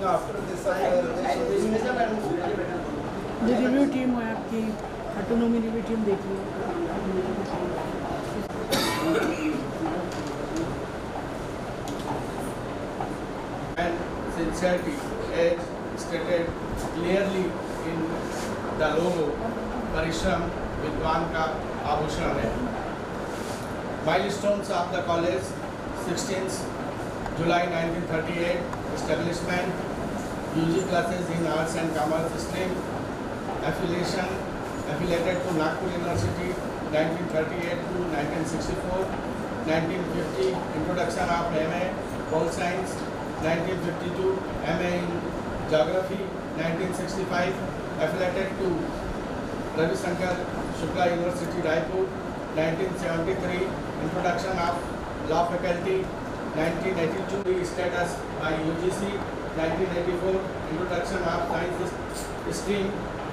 after this जो review team है आपकी ऑटोनॉमी रिव्यू टीम देखी and sincerity as stated clearly in the logo परिश्रम विद्वान का आभूषण है. Milestones of the college: 16th July 1938 establishment, UG classes in arts and commerce stream, affiliated to Nagpur University 1938 to 1964, 1950 introduction of MA Pol Science, 1952 MA in Geography, 1965 affiliated to Ravi Shankar Shukla University Raipur, 1973 introduction of Law Faculty, 1982 status by UGC, 1984 introduction of Science stream,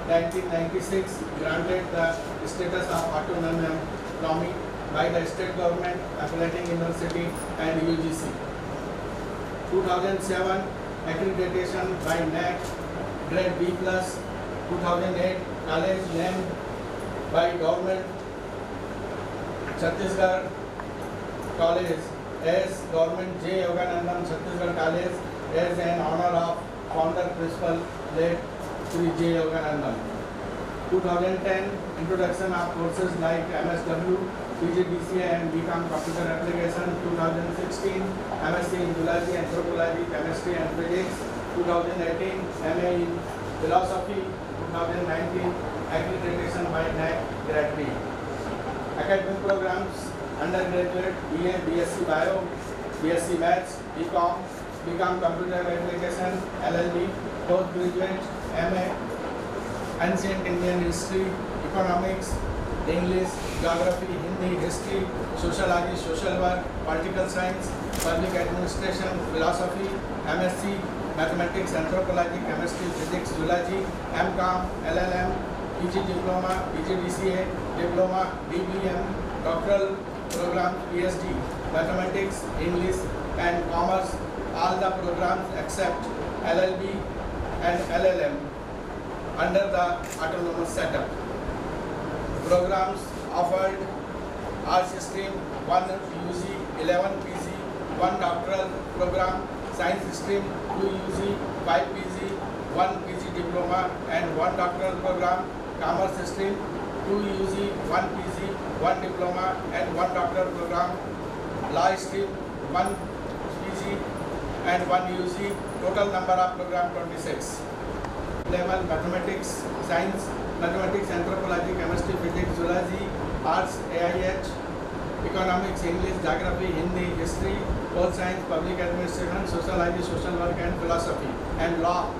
1996 granted the status of autonomy by the state government, affiliating university and UGC. 2007 accreditation by NAC, grade B+. 2008 college named by government Chhattisgarh College as Government J. Yoganandan Chhattisgarh College as an honor of founder principal late Sri J. Yoganandan. 2010 introduction of courses like MSW, PGDCA and BCom Computer Application. 2016 MSc in Zoology, Anthropology, Chemistry and Physics. 2018 MA in Philosophy. 2019 accreditation by NAC Grade B. Academic programs: undergraduate BA, BSc Bio, BSc Maths, BCom, BCom Computer Application, LLB. Postgraduate MA Ancient Indian History, Economics, English, Geography, Hindi, History, Sociology, Social Work, Political Science, Public Administration, Philosophy, MSc Mathematics, Anthropology, Chemistry, Physics, Zoology, MCom, LLM, PG Diploma, PGDCA, Diploma, DBM, Doctoral Programs, PhD, Mathematics, English and Commerce, all the programs except LLB and LLM under the autonomous setup. Programs offered: Arts stream 1 UG, 11 PG, 1 doctoral program; Science stream 2 UG, 5 PG, 1 PG diploma and 1 doctoral program; Commerce stream 2 UG, 1 PG, 1 diploma and 1 doctoral program; Law stream 1 PG and 1 UG. Total number of program 26. Level: Mathematics, Science, Mathematics, Anthropology, Chemistry, Physics, Zoology, Arts, AIH, Economics, English, Geography, Hindi, History, Pol Science, Public Administration, Sociology, Social Work and Philosophy, and Law,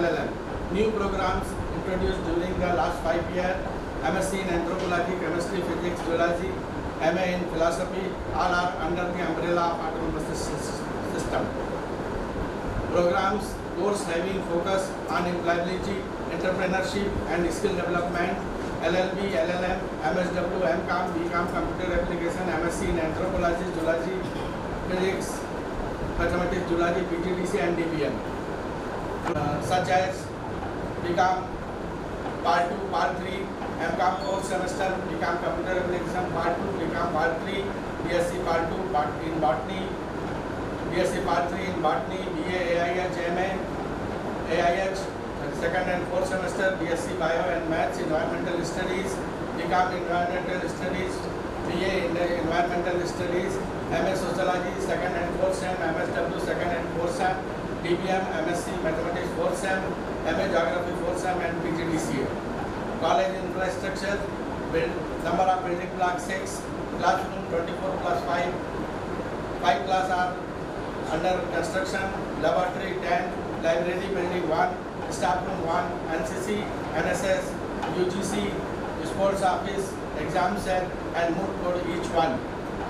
LLM. New programs introduced during the last 5 years: MSc in Anthropology, Chemistry, Physics, Zoology, MA in Philosophy, all are under the umbrella of autonomous system. Programs: course having focus on employability, entrepreneurship and skill development: LLB, LLM, MSW, MCom, BCom, Computer Application, MSc in Anthropology, Zoology, Physics, Mathematics, Zoology, PGDC and DBM. Such as BCom Part 2, Part 3, MCom 4th semester, BCom Computer Application Part 2, BCom Part 3, BSc Part 2, Part in Botany, BSc Part 3 in Botany, BA, AIH, MA, AIH, second and fourth semester, BSc Bio and Maths, Environmental Studies, BCom Environmental Studies, BA in Environmental Studies, MA Sociology, second and fourth sem, MSW, second and fourth sem, DBM, MSc Mathematics, fourth sem, MA Geography, fourth sem and PGDCA. College infrastructure: number of building blocks 6, classroom 24 plus 5, 5 class are under construction, laboratory 10, library building 1, staff room 1, NCC, NSS, UGC, sports office, exam cell and moot court each one.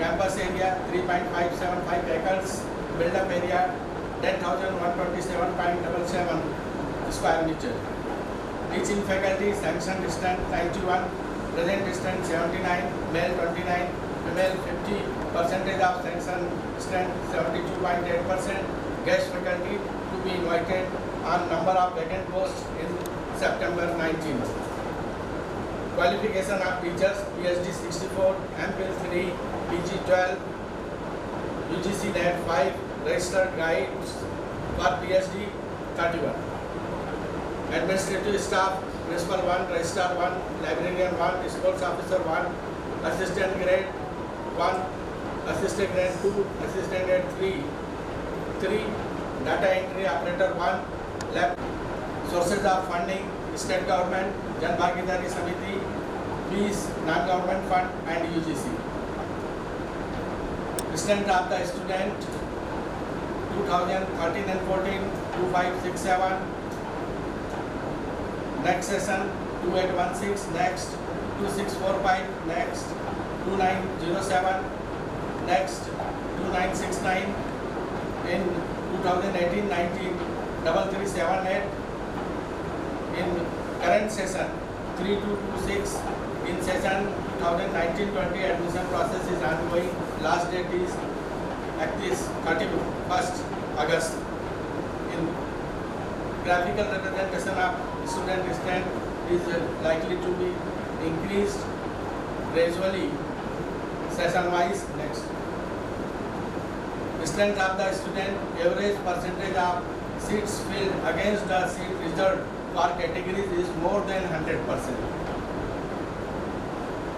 Campus area 3.575 acres, build up area 10,127.77 square meter. Teaching faculty: sanctioned distance 91, present distance 79, male 29, female 50, percentage of sanctioned distance 72.8%, guest faculty to be invited on number of vacant posts in September 19. Qualification of teachers: PhD 64, MPhil 3, PG 12, UGC NET 5, registered guides for PhD 31. Administrative staff: Principal 1, Registrar 1, Librarian 1, Sports Officer 1, Assistant Grade 1, Assistant Grade 2, Assistant Grade 3, Data Entry Operator 1, Lab. Sources of funding: State Government, Jan Bhagidari Samiti, fees, non-government fund and UGC. Strength of the student: 2013 and 14, 2567. Next session: 2816, next 2645, next 2907, next 2969. In 2018-19, 3378. In current session 3226. In session 2019-20, admission process is ongoing. Last date is 31st August. In graphical representation of student strength is likely to be increased gradually session wise. Next, strength of the student: average percentage of seats filled against the seat reserved for categories is more than 100%.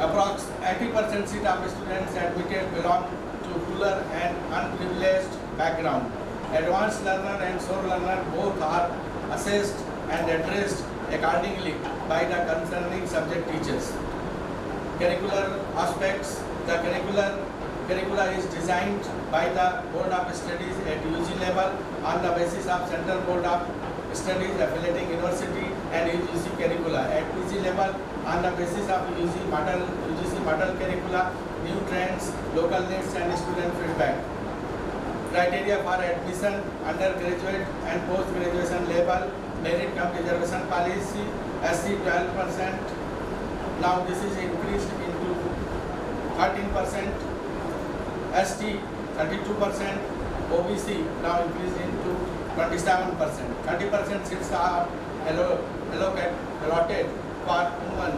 Approx 80% seat of students admitted belong to rural and unprivileged background. Advanced learner and sore learner both are assessed and addressed accordingly by the concerning subject teachers. Curricular aspects: the curricula is designed by the Board of Studies at UG level on the basis of Central Board of Studies affiliating university and UGC curricula. At PG level on the basis of UGC model curricula, new trends, local needs and student feedback. Criteria for admission: undergraduate and post-graduation level, merit cum reservation policy, SC 12%. Now this is increased into 13%, ST 32%, OBC now increased into 27%. 30% seats are allotted for women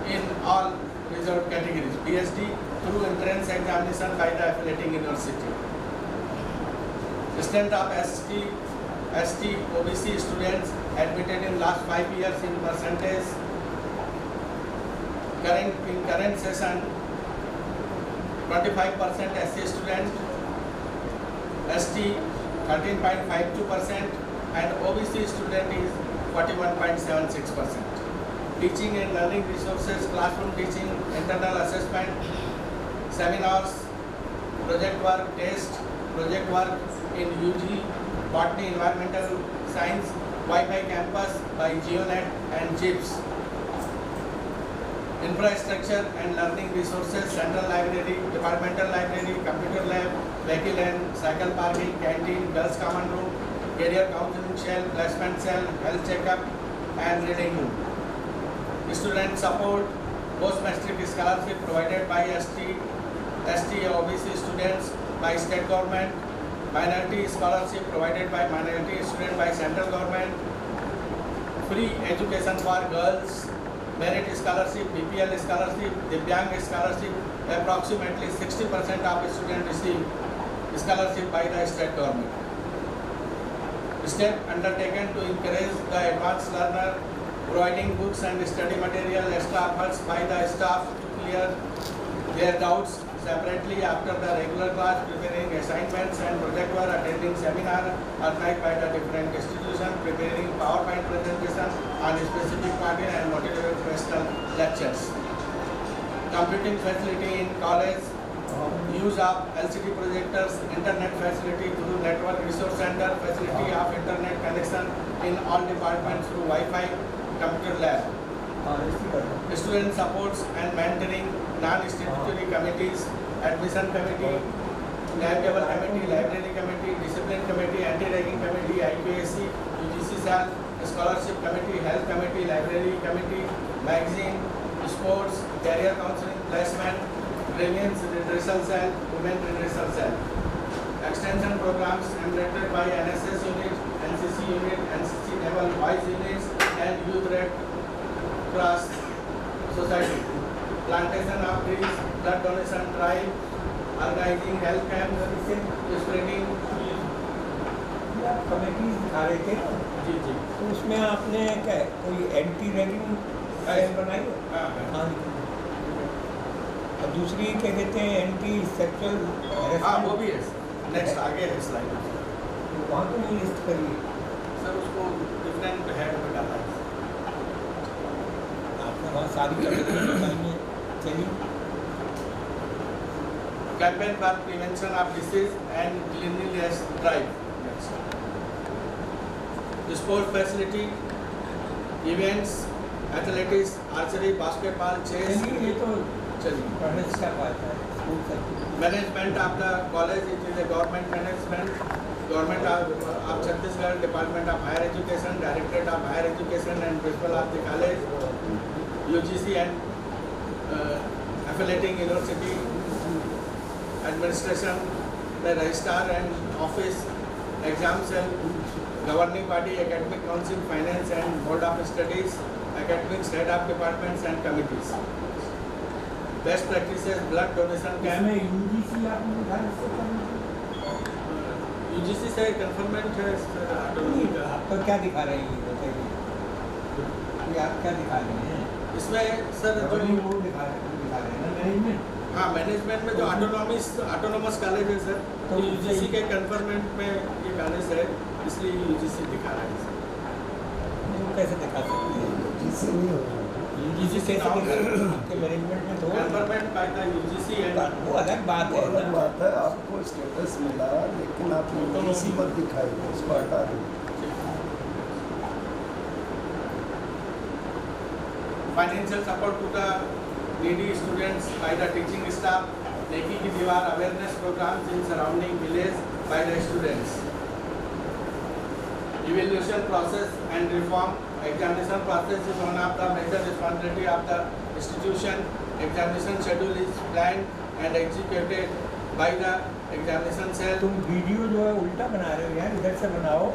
in all reserved categories. PhD through entrance examination by the affiliating university. Strength of ST, OBC students admitted in last 5 years in percentage. In current session, 25% SC student, ST 13.52%, and OBC student is 41.76%. Teaching and learning resources: classroom teaching, internal assessment, seminars, project work, test, project work in UG, botany, environmental science, Wi-Fi campus by GeoNet and JIPS. Infrastructure and learning resources: central library, departmental library, computer lab, vehicle and cycle parking, canteen, girls' common room, career counseling cell, placement cell, health checkup, and reading room. Student support: post-matric scholarship provided by ST OBC students by state government, minority scholarship provided by minority student by central government, free education for girls, merit scholarship, BPL scholarship, Divyang scholarship. Approximately 60% of students receive scholarship by the state government. Step undertaken to encourage the advanced learner, providing books and study material, extra efforts by the staff to clear their doubts separately after the regular class, preparing assignments and project work, attending seminar organized by the different institutions, preparing PowerPoint presentation on specific material and motivational lectures. Computing facility in college, use of LCD projectors, internet facility through network resource center, facility of internet connection in all departments through Wi-Fi, computer lab. Student supports and mentoring, non-statutory committees, admission committee, timetable committee, library committee, discipline committee, anti-ragging committee, IQAC, UGC cell, scholarship committee, health committee, library committee, magazine, sports, career counseling, placement, grievance redressal cell, women redressal cell. extension programs undertaken by NSS unit, NCC unit, NCC Naval Boys units, and Youth Red Cross Society. Plantation of trees, blood donation drive, organizing health camp, spreading. आप committee दिखा रहे थे ना, जी जी। तो उसमें आपने क्या कोई एंटी रैगिंग बनाई है? हाँ हाँ। और दूसरी क्या कहते हैं एंटी सेक्सुअल हाँ, वो भी है। नेक्स्ट आगे है स्लाइड। वहाँ तो नहीं लिस्ट करिए। सर उसको डिफरेंट हेड में डाला है। आपने वहाँ सारी कमेटी बताई है, चलिए। Campaign for prevention of disease and cleanliness drive. Sport facility, events, athletics, archery, basketball, chess. चलिए, ये तो चलिए। पढ़ने से क्या बात है, स्कूल तक। Management of the college, it is a government management. Government of Chhattisgarh, Department of Higher Education, Directorate of Higher Education and Principal of the college, UGC and affiliating university, administration, the registrar and office, exam cell, governing body, academic council, finance and board of studies, academics, head of departments and committees. Best practices, blood donation camp. इसमें UGC आपने दिखाया इससे करना? UGC से कंफर्मेंट है sir, नहीं, आप तो क्या दिखा रहे हैं ये बताइए, ये आप क्या दिखा रहे हैं? इसमें सर जो वो दिखा रहे हैं ना मैनेजमेंट। हाँ, मैनेजमेंट में जो ऑटोनोमस कॉलेज है सर, तो यूजीसी के कंफर्मेंट में ये कॉलेज है, इसलिए यूजीसी दिखा रहा है सर। वो कैसे दिखा सकते हैं? यूजीसी नहीं होगा। यूजीसी कैसे दिखा सकते हैं? आपके मैनेजमेंट में तो कंफर्मेंट बाय द यूजीसी एंड वो अलग बात है अलग ना। बात है, आपको स्टेटस मिला लेकिन आपने यूजीसी मत दिखाई, उसको हटा दें। Financial support to the needy students by the teaching staff, Neki ki Diwar awareness programs in surrounding village by the students. Evaluation process and reform, examination process is one of the major responsibility of the institution. Examination schedule is planned and executed by the examination cell. तुम video जो है उल्टा बना रहे हो यार, इधर से बनाओ।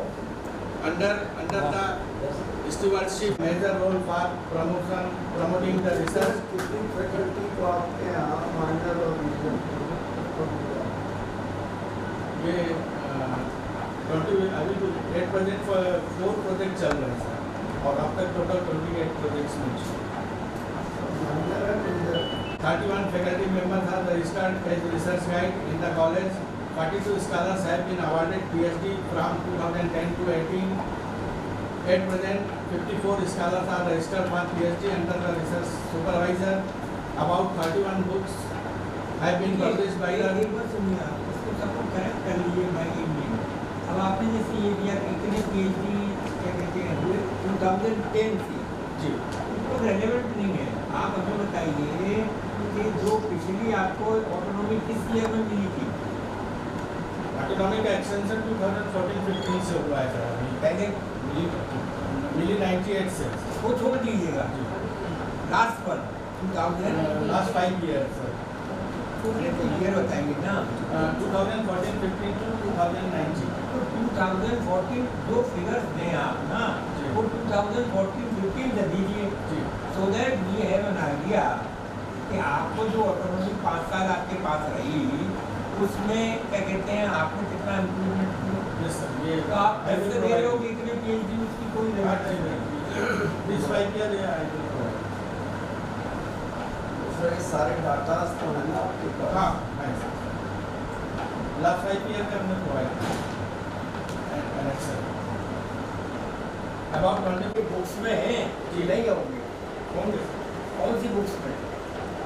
Under the stewardship, major role for promoting the research. कितनी फैकल्टी को आपके यहाँ माइनर और मेजर ये 20 अभी तो 8 प्रोजेक्ट 4 प्रोजेक्ट चल रहे हैं सर, और अब तक टोटल 28 प्रोजेक्ट्स मिल चुके हैं। माइनर है major 31 faculty members are registered as research guide in the college. 42 scholars have been awarded PhD from 2010 to 18. At present, 54 scholars are registered for PhD under the research supervisor. About 31 books have been published by the. एक बार सुनिए, आप इसको सबको correct कर लीजिए by email. अब आपने जैसे ये दिया कि इतने PhD क्या कहते हैं हुए 2010 से, जी तो रेलेवेंट नहीं है। आप हमें बताइए कि जो पिछली आपको ऑटोनॉमी किस ईयर में मिली थी? ऑटोनॉमी का एक्सटेंशन 2014-15 से हुआ है सर। अभी पहले मिली 98 से। वो छोड़ दीजिएगा, लास्ट पर 2000 लास्ट 5 years सर। ईयर बताएंगे ना। 2014-15 to 2019। तो 2014 जो फिगर्स दें आप ना, जी। वो 2014-15 दे दीजिए, जी so that we have an idea कि आपको जो ऑटोनॉमी 5 साल आपके पास रही, उसमें क्या कहते हैं आपने कितना इम्प्रूवमेंट किया। यस सर, ये तो आप ऐसे दे रहे हो कि इतने PhD उसकी कोई रेलेवेंस नहीं। This 5 year I will provide. उसमें सारे डाटा तो है ना आपके पास। हाँ है सर, लास्ट 5 year का हमने प्रोवाइड किया कनेक्शन। अबाउट 20 बुक्स में है जी। नहीं होंगे। होंगे कौन सी बुक्स में?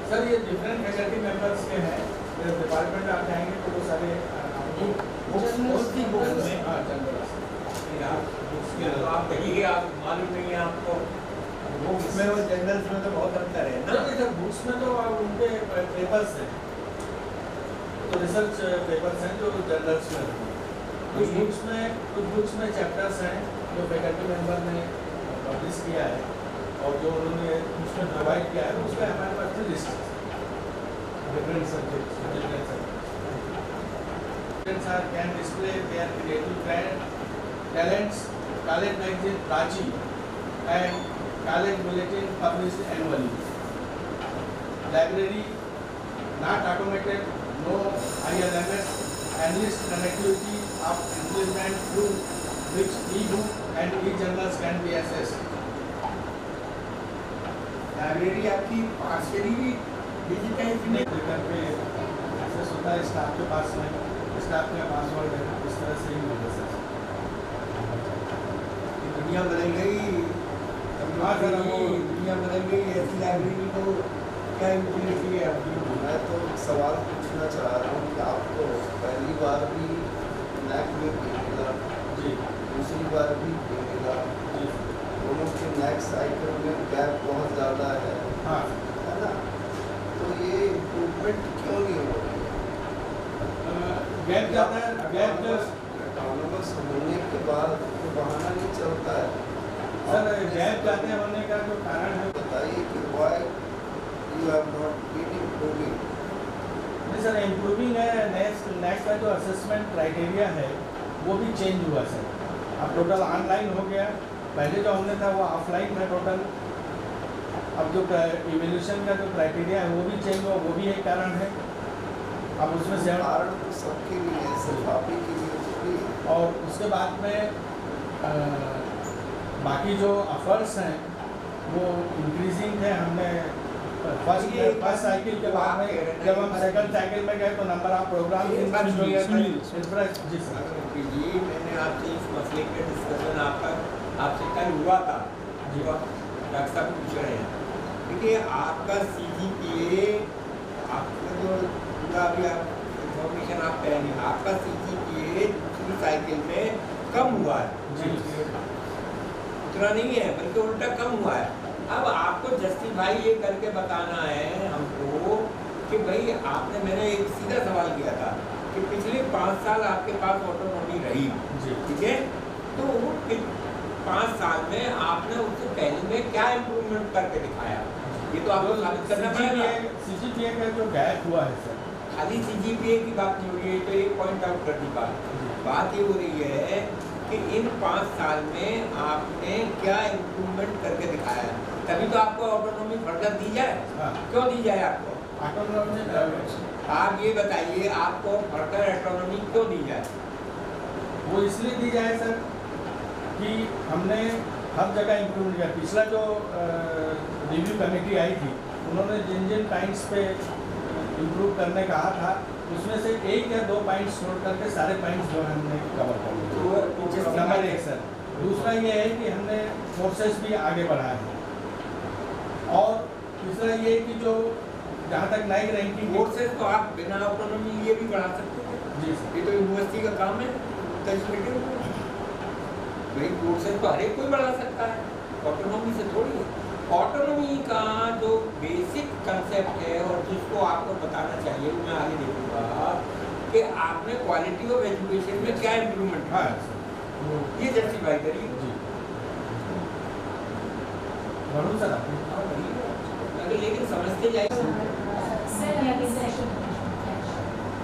सर, ये डिफरेंट फैकल्टी मेंबर्स के हैं, डिपार्टमेंट आप जाएंगे तो वो सारे बुक्स कौन सी बुक्स में? हाँ जनरल। तो आप कहिए, आप मालूम नहीं है आपको। बुक्स में और जर्नल्स में तो बहुत अंतर है ना। नहीं सर, बुक्स में तो उनके पेपर्स हैं, तो रिसर्च पेपर्स हैं जो जर्नल्स में रहते हैं। कुछ बुक्स में चैप्टर्स हैं जो फैकल्टी मेंबर ने पब्लिश किया है और जो उन्होंने उसमें प्रोवाइड किया है, उसमें हमारे पास लिस्ट है different subjects. Students can display their creative talents. College magazine Prachi and college bulletin published annually. Library not automated, no ILMS, enlist connectivity of implement through which e-book and e-journals can be accessed. Library आपकी partially भी digitise नहीं लेकर पे access होता है staff के पास में, staff का पासवर्ड है, इस तरह से ही होगा सर। दुनिया बदल गई, दुनिया बदल गई, ऐसी लाइब्रेरी को क्या यूटिलिटी है आपकी? मैं तो सवाल पूछना चाह रहा हूँ कि आपको पहली बार भी नैक में भी मिला, जी दूसरी बार भी मिला, दोनों के नैक साइकिल में गैप बहुत ज़्यादा है, हाँ है ना? तो ये इम्प्रूवमेंट क्यों नहीं हो रही है? गैप ज़्यादा है, गैप ऑटोनोमस होने के बाद तो बहाना नहीं चलता है। सर गैप ज़्यादा होने का जो कारण है बताइए कि why you have not been improving? नहीं सर, इम्प्रूविंग है। नेक्स्ट का जो असेसमेंट क्राइटेरिया है वो भी चेंज हुआ सर। अब टोटल ऑनलाइन हो गया, पहले जो हमने था वो ऑफलाइन था टोटल। अब जो इवोल्यूशन का जो क्राइटेरिया है वो भी चेंज हुआ, वो भी एक कारण है। अब उसमें से कारण तो सबके लिए है, सिर्फ आप ही के लिए थोड़ी है। और उसके बाद में बाकी जो ऑफर्स हैं वो इंक्रीजिंग है। हमने फर्स्ट साइकिल के बाद में जब हम सेकंड साइकिल में गए तो नंबर ऑफ प्रोग्राम जी सर, जी मैंने आपसे इस मसले के डिस्कशन आपसे कल हुआ था, जो डॉक्टर साहब पूछ रहे हैं। देखिए आपका CGPA, आपका जो पूरा अभी आप इन्फॉर्मेशन आप कह रहे हैं, आपका CGPA दूसरी साइकिल में कम हुआ है जी, उतना नहीं है बल्कि उल्टा कम हुआ है। अब आपको जस्टिफाई ये करके बताना है हमको कि भाई मैंने एक सीधा सवाल किया था कि पिछले 5 साल आपके पास ऑटोनॉमी रही, ठीक है, तो वो 5 साल में आपने उससे पहले में क्या इम्प्रूवमेंट करके दिखाया, ये तो आपको साबित करना पड़ेगा। CGPA का जो गैप हुआ है सर, खाली CGPA की बात नहीं हो रही है, तो एक पॉइंट आउट कर दी बात ये हो रही है कि इन 5 साल में आपने क्या इम्प्रूवमेंट करके दिखाया है, तभी तो आपको ऑटोनॉमी फर्दर दी जाए। हाँ। क्यों दी जाए आपको? ऑटोनॉमी आप ये बताइए आपको फर्दर ऑटोनॉमी क्यों दी जाए? वो इसलिए दी जाए सर कि हमने हर जगह इम्प्रूव किया। पिछला जो रिव्यू कमेटी आई थी उन्होंने जिन जिन पॉइंट्स पे इम्प्रूव करने कहा था उसमें से 1 या 2 पॉइंट्स छोड़ करके सारे पॉइंट्स जो है हमने कवर कर लिए। तो नंबर 1 सर। दूसरा ये है कि हमने फोर्सेस भी आगे बढ़ाए हैं, और तीसरा ये कि जो जहाँ तक नई रैंकिंग कोर्सेज तो आप बिना ऑटोनॉमी लिए भी बढ़ा सकते हैं। जी सर, ये तो यूनिवर्सिटी का काम है, भाई कोर्सेज तो हर एक कोई बढ़ा सकता है, ऑटोनॉमी से थोड़ी है। ऑटोनॉमी का जो बेसिक कंसेप्ट है और जिसको आपको बताना चाहिए, मैं आगे देखूंगा कि आपने क्वालिटी ऑफ एजुकेशन में क्या इम्प्रूवमेंट हाँ है, ये जस्टिफाई करिए। जी वरुण सर आप लेकिन समझते जाइए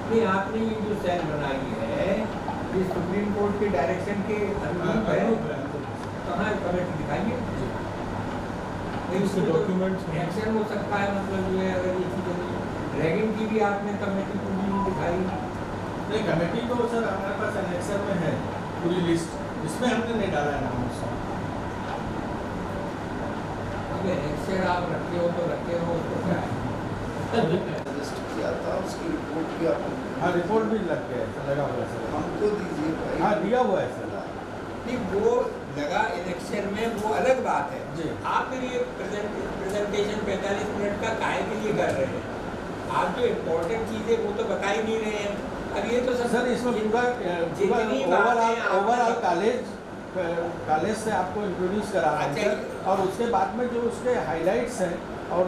नहीं, आपने ये जो सेल बनाई है ये सुप्रीम कोर्ट के डायरेक्शन के अनुरूप है, कहाँ कमेटी दिखाइए इसके डॉक्यूमेंट्स एक्शन हो सकता है। मतलब ये अगर ये चीज़ें रैगिंग की भी आपने कमेटी को भी दिखाई नहीं, कमेटी तो सर हमारे पास एनेक्सर में है पूरी लिस्ट, इसमें हमने नहीं डाला है नाम उसका। अब एक्शन आप रखे हो तो रखे हो, उसको क्या है रजिस्टर किया था, उसकी रिपोर्ट भी आपको हाँ रिपोर्ट भी लग गया है, लगा हुआ है सर। हमको दीजिए भाई। हाँ दिया हुआ है सर। नहीं, वो लगा इलेक्शन में वो अलग बात है जी। आप मेरी ये प्रेजेंटेशन 45 मिनट का काहे के लिए कर रहे हैं? आप जो इम्पोर्टेंट चीज़ें वो तो बता ही नहीं रहे हैं। अब ये तो सर इसमें पूरा जितनी बातें ओवरऑल आपने- कॉलेज से आपको इंट्रोड्यूस करा रहा अच्छा, है, और उसके बाद में जो उसके हाइलाइट्स हैं और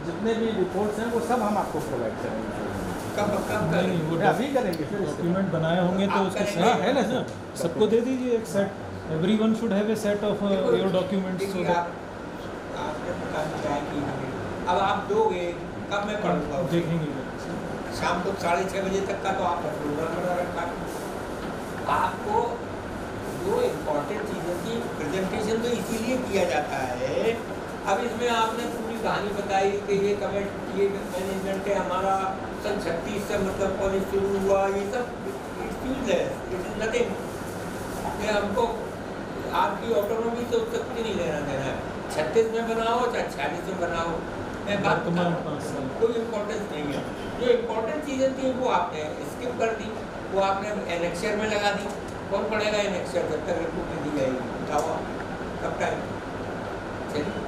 जितने भी रिपोर्ट्स हैं वो सब हम आपको प्रोवाइड करेंगे। कब नहीं, वो अभी करेंगे फिर इसके डॉक्यूमेंट बनाए होंगे तो आप उसके करेंगे। हाँ है ना सर, सबको दे दीजिए एक set. Everyone should have a set of your documents so देखिए, आपने बता दिया है कि अब आप दोगे कब मैं पढ़ूंगा उसे? देखेंगे। शाम को 6:30 बजे तक का तो आपका प्रोग्राम बना रखा है। आपको जो इम्पोर्टेंट चीज़ों की प्रेजेंटेशन तो इसीलिए किया जाता है। अब इसमें आपने पूरी कहानी बताई कि ये कमेंट ये मैनेजमेंट है हमारा सन 36 से मतलब कॉलेज शुरू हुआ, ये सब एक्सक्यूज है, इट इज नथिंग। ये हमको आपकी ऑटोनॉमी से उससे कुछ नहीं लेना देना है। 36 में बनाओ चाहे 46 में बनाओ, मैं बात बता रहा हूँ, कोई इम्पोर्टेंस नहीं है। जो इम्पोर्टेंट चीज़ें थी वो आपने स्किप कर दी, वो आपने एनेक्चर में लगा दी। कौन पढ़ेगा एनेक्चर जब तक रिपोर्ट नहीं दी जाएगी? बताओ कब टाइम चलिए।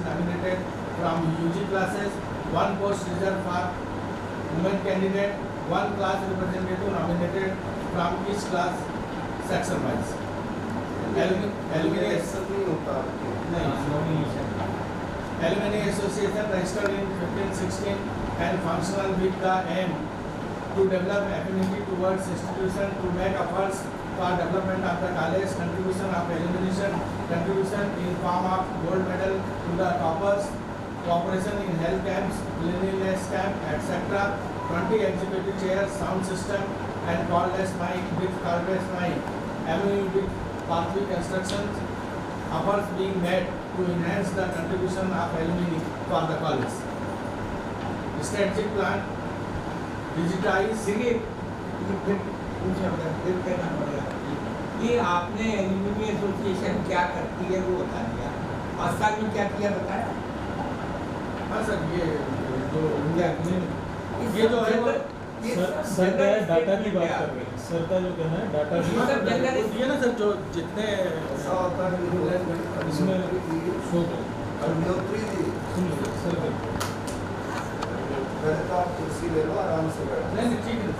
Nominated from UG classes, one post reserved for women candidate, one class representative nominated from each class section wise. Alumni नहीं होता आपके Alumni Association registered in 1516 and functional with the aim to develop affinity towards institution to make efforts for development of the college, contribution of illumination, contribution in form of gold medal to the toppers, cooperation in health camps, cleanliness camp, etc. 20 executive chairs, sound system, and cordless mic with cordless mic. Avenue with pathway constructions, efforts being made to enhance the contribution of alumni for the college. Strategic plan, digitize. देखिए फिर कहना पड़ेगा ये आपने alumni association क्या करती है वो बता दिया। 5 साल में क्या किया बताया? हाँ सर, ये जो ये जो है वो सर का डाटा की बात कर रहे हैं, सर का जो कहना है डाटा की मतलब जनरल ये ना सर, जो जितने ऐसा होता है इसमें शो अग्निहोत्री जी सुन लीजिए सर का। पहले तो आप कुर्सी ले लो, आराम से बैठो। नहीं नहीं, ठीक है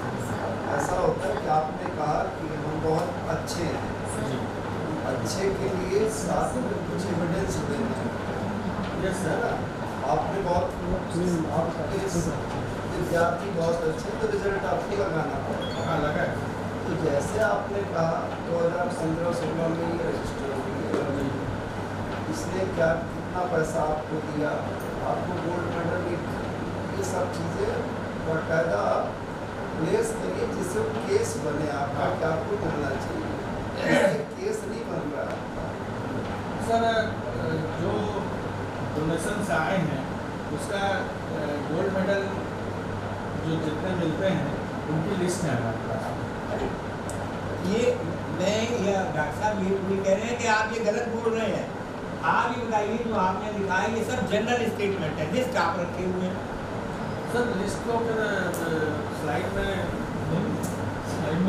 ऐसा होता है कि आपने कहा कि हम बहुत अच्छे हैं, जी, अच्छे के लिए साथ में कुछ एविडेंस देना है यस है सर। ना। आपने बहुत आपके विद्यार्थी बहुत अच्छे, तो रिजल्ट आपको लगाना पड़ेगा। हाँ लगा है। तो जैसे आपने कहा 2015-16 में ये रजिस्टर हुई, इसने क्या कितना पैसा आपको दिया, आपको गोल्ड मेडल, ये सब चीज़ें बाकायदा आप प्लेस करिए जिससे केस बने आपका, कि आपको मिलना चाहिए। इससे केस नहीं बन रहा है। सर जो डोनेशन से आए हैं उसका गोल्ड मेडल जो जितने मिलते हैं उनकी लिस्ट है हमारे पास। ये मैं या डॉक्टर साहब ये भी कह रहे हैं कि आप ये गलत बोल रहे हैं। आप ये बताइए जो आपने लिखा है ये सब जनरल स्टेटमेंट है, लिस्ट आप रखे हुए हैं। सर लिस्ट को फिर स्लाइड में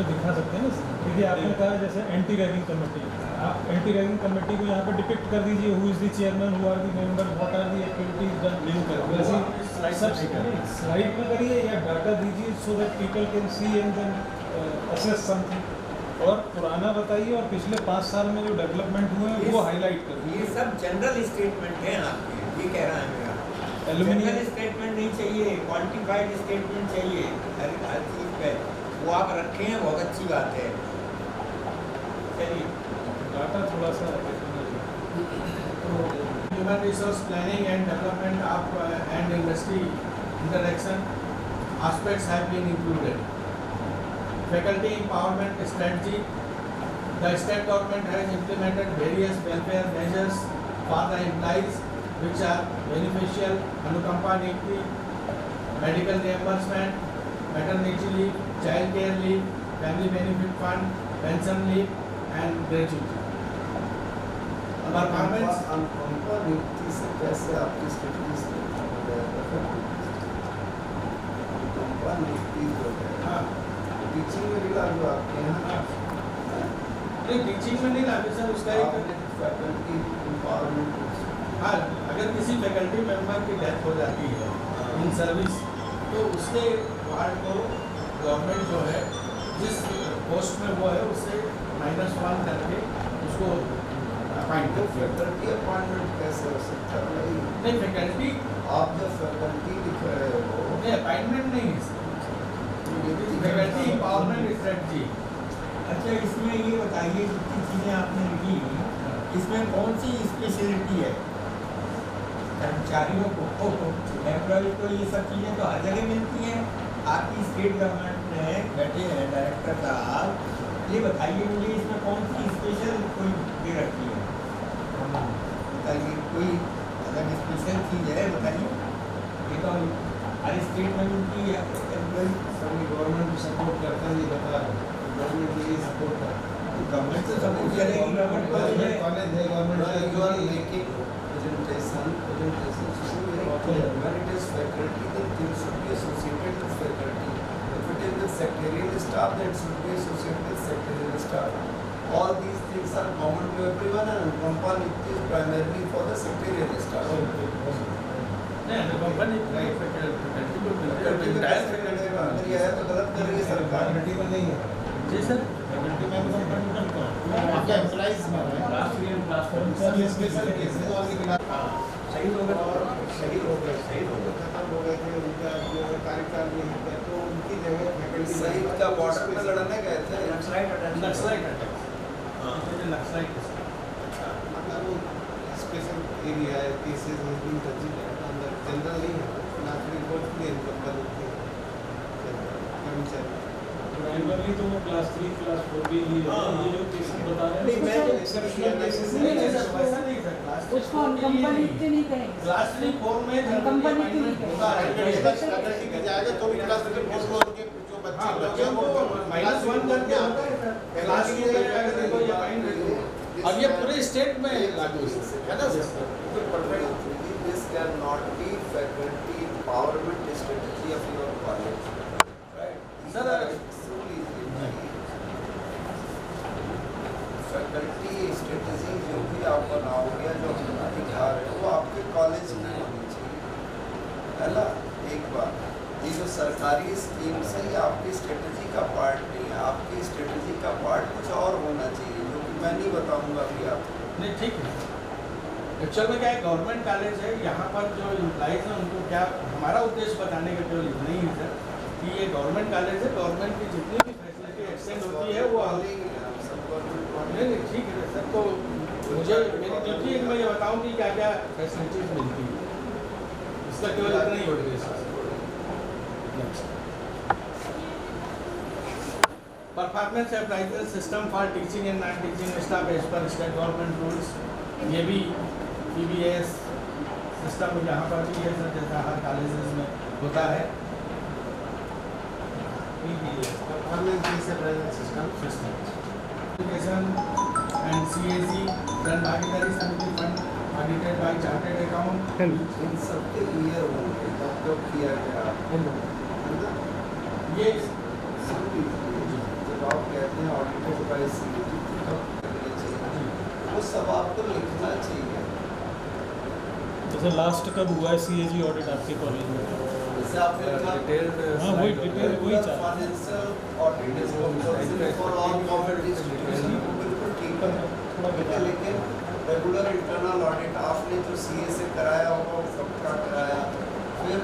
दिखा सकते हैं ना। देखिए आपने कहा जैसे एंटी रैगिंग कमेटी, आप एंटी रैगिंग कमेटी को यहाँ पे डिपिक्ट कर दीजिए, who is the chairman, who are the member, what are the activities done. वैसे स्लाइड में करिए या डाटा दीजिए so that people can see and then assess something. और पुराना बताइए और पिछले 5 साल में जो डेवलपमेंट हुए हैं वो हाईलाइट करिए। ये सब जनरल स्टेटमेंट है आपके, ये कह रहा है मेरा। एल्यूमिनियम जनरल स्टेटमेंट नहीं चाहिए, क्वांटिफाइड स्टेटमेंट चाहिए हर चीज़ पे। वो आप रखे हैं, बहुत अच्छी बात है। चलिए डाटा थोड़ा सा human resource planning and development of and industry interaction aspects have been included. Faculty empowerment strategy. The state government has implemented various welfare measures for the employees which are beneficial, Anukampa Niti, medical reimbursement, maternity leave, child care leave, family benefit fund, pension leave and gratuity. Performance अनुकंपा नियुक्ति से कैसे आपकी स्थिति अनुकंपा नियुक्ति जो है हाँ टीचिंग में भी लागू आपके यहाँ नहीं, टीचिंग में नहीं लागू सर, उसका एक फैकल्टी एम्पावरमेंट। हाँ, अगर किसी फैकल्टी मेंबर की डेथ हो जाती है इन सर्विस तो उसके वार्ड को गवर्नमेंट जो है जिस पोस्ट में वो है उससे -1 करके उसको अपॉइंट तो करती है। फैकल्टी अपॉइंटमेंट कैसे हो सकता है? नहीं फैकल्टी आप जब फैकल्टी लिख रहे हो नहीं, अपॉइंटमेंट नहीं है फैकल्टी एम्पावरमेंट स्ट्रेटजी। अच्छा, इसमें ये बताइए जितनी चीज़ें आपने लिखी इसमें कौन सी स्पेशलिटी है? कर्मचारियों को एम्प्लॉय को ये सब चीज़ें तो हर जगह मिलती हैं। आपकी स्टेट गवर्नमेंट में बैठे हैं डायरेक्टर साहब, ये बताइए मुझे इसमें कौन सी स्पेशल कोई दे रखी है? बताइए कोई अलग स्पेशल चीज़ है, बताइए। ये तो हर स्टेट में मिलती है एम्प्लॉय। गवर्नमेंट सपोर्ट करता है, ये बता रहा है गवर्नमेंट ये सपोर्ट करता है। गवर्नमेंट तो सपोर्ट करेगी, गवर्नमेंट कॉलेज है। कॉलेज है government You are making presentation should be very clear. When it is faculty, then things should be associated with faculty. If it is with secretarial staff, then it should be associated with secretarial staff. All these things are common to everyone, and Company is primarily for the secretarial staff. अगर यह है तो गलत कर रही है सरकार। Faculty में नहीं है जी सर, फैकल्टी में आपका एम्प्लॉइज में है स्पेशल केसेस और शहीद हो गए शहीद हो गए खत्म हो गए थे, उनका जो कार्यकाल नहीं है तो उनकी जगह फैकल्टी शहीद का बॉर्डर में लड़ने गए थे। नक्सलाइट अटैक, हाँ। नक्सलाइट मतलब वो स्पेशल एरिया है, केसेस हैज बीन कंसीडर्ड अंदर जनरल नहीं है, नागरिक रिपोर्ट भी इनकम्बल होती है कर्मचारी। प्राइमरी तो वो क्लास 3 क्लास 4 भी ली है। ये जो केसेस बता रहे नहीं, हैं मैं उसको- एक्सेप्शनल केसेस नहीं नहीं सर, वैसा नहीं सर, क्लास उसको अनकम्पलीट नहीं कहेंगे। क्लास 3 4 में Uncompleted जनरली नहीं होता है फैकल्टी की जाएगा तो भी क्लास के फोर्स में उनके जो बच्चे लोग हैं वो -1 करके आता है सर। क्लास 2 में अगर देखो ये माइंड अब ये पूरे स्टेट में लागू है ना sir. This cannot be faculty empowerment strategy of your college, right? These Sir, are extremely faculty strategy जो भी आप बनाओगे या जो अपना दिखा रहे हो वो आपके कॉलेज की होनी चाहिए। है ना? एक बात, ये जो सरकारी स्कीम्स है ये आपकी स्ट्रेटजी का पार्ट नहीं है, आपकी स्ट्रेटजी का पार्ट कुछ और होना चाहिए जो कि मैं नहीं बताऊंगा अभी आपको। नहीं ठीक है। एक्चुअल में क्या है, गवर्नमेंट कॉलेज है, यहाँ पर जो एम्प्लॉइज हैं उनको क्या, हमारा उद्देश्य बताने का केवल इतना ही है सर कि ये गवर्नमेंट कॉलेज है, गवर्नमेंट की जितनी भी फैसिलिटी एक्सटेंड होती है वो नहीं नहीं ठीक है सर। तो मुझे मेरी ड्यूटी है कि मैं ये बताऊँ कि क्या क्या फैसिलिटीज मिलती है, इसका केवल इतना ही उद्देश्य है। Performance appraisal system for teaching and non teaching staff as per state government rules, ये भी PBS सिस्टम यहाँ पर भी है सर, जैसा हर कॉलेजेस में होता है। PBS performance based appraisal system education and CAC जन भागीदारी समिति fund audited by chartered account. इन सबके क्लियर होंगे तब जब किया गया है ना? ये जब आप कहते हैं ऑडिटेड बाय CAC तब करने चाहिए, वो सब आपको लिखना चाहिए। जैसे लास्ट कब हुआ है CAG ऑडिट आपके कॉलेज में? जैसे आपने कहा हाँ वही डिटेल वही चाह financial audit is compulsory for all government institution, बिल्कुल ठीक है, लेकिन रेगुलर इंटरनल ऑडिट आपने जो CA से कराया होगा वो सबका कराया, फिर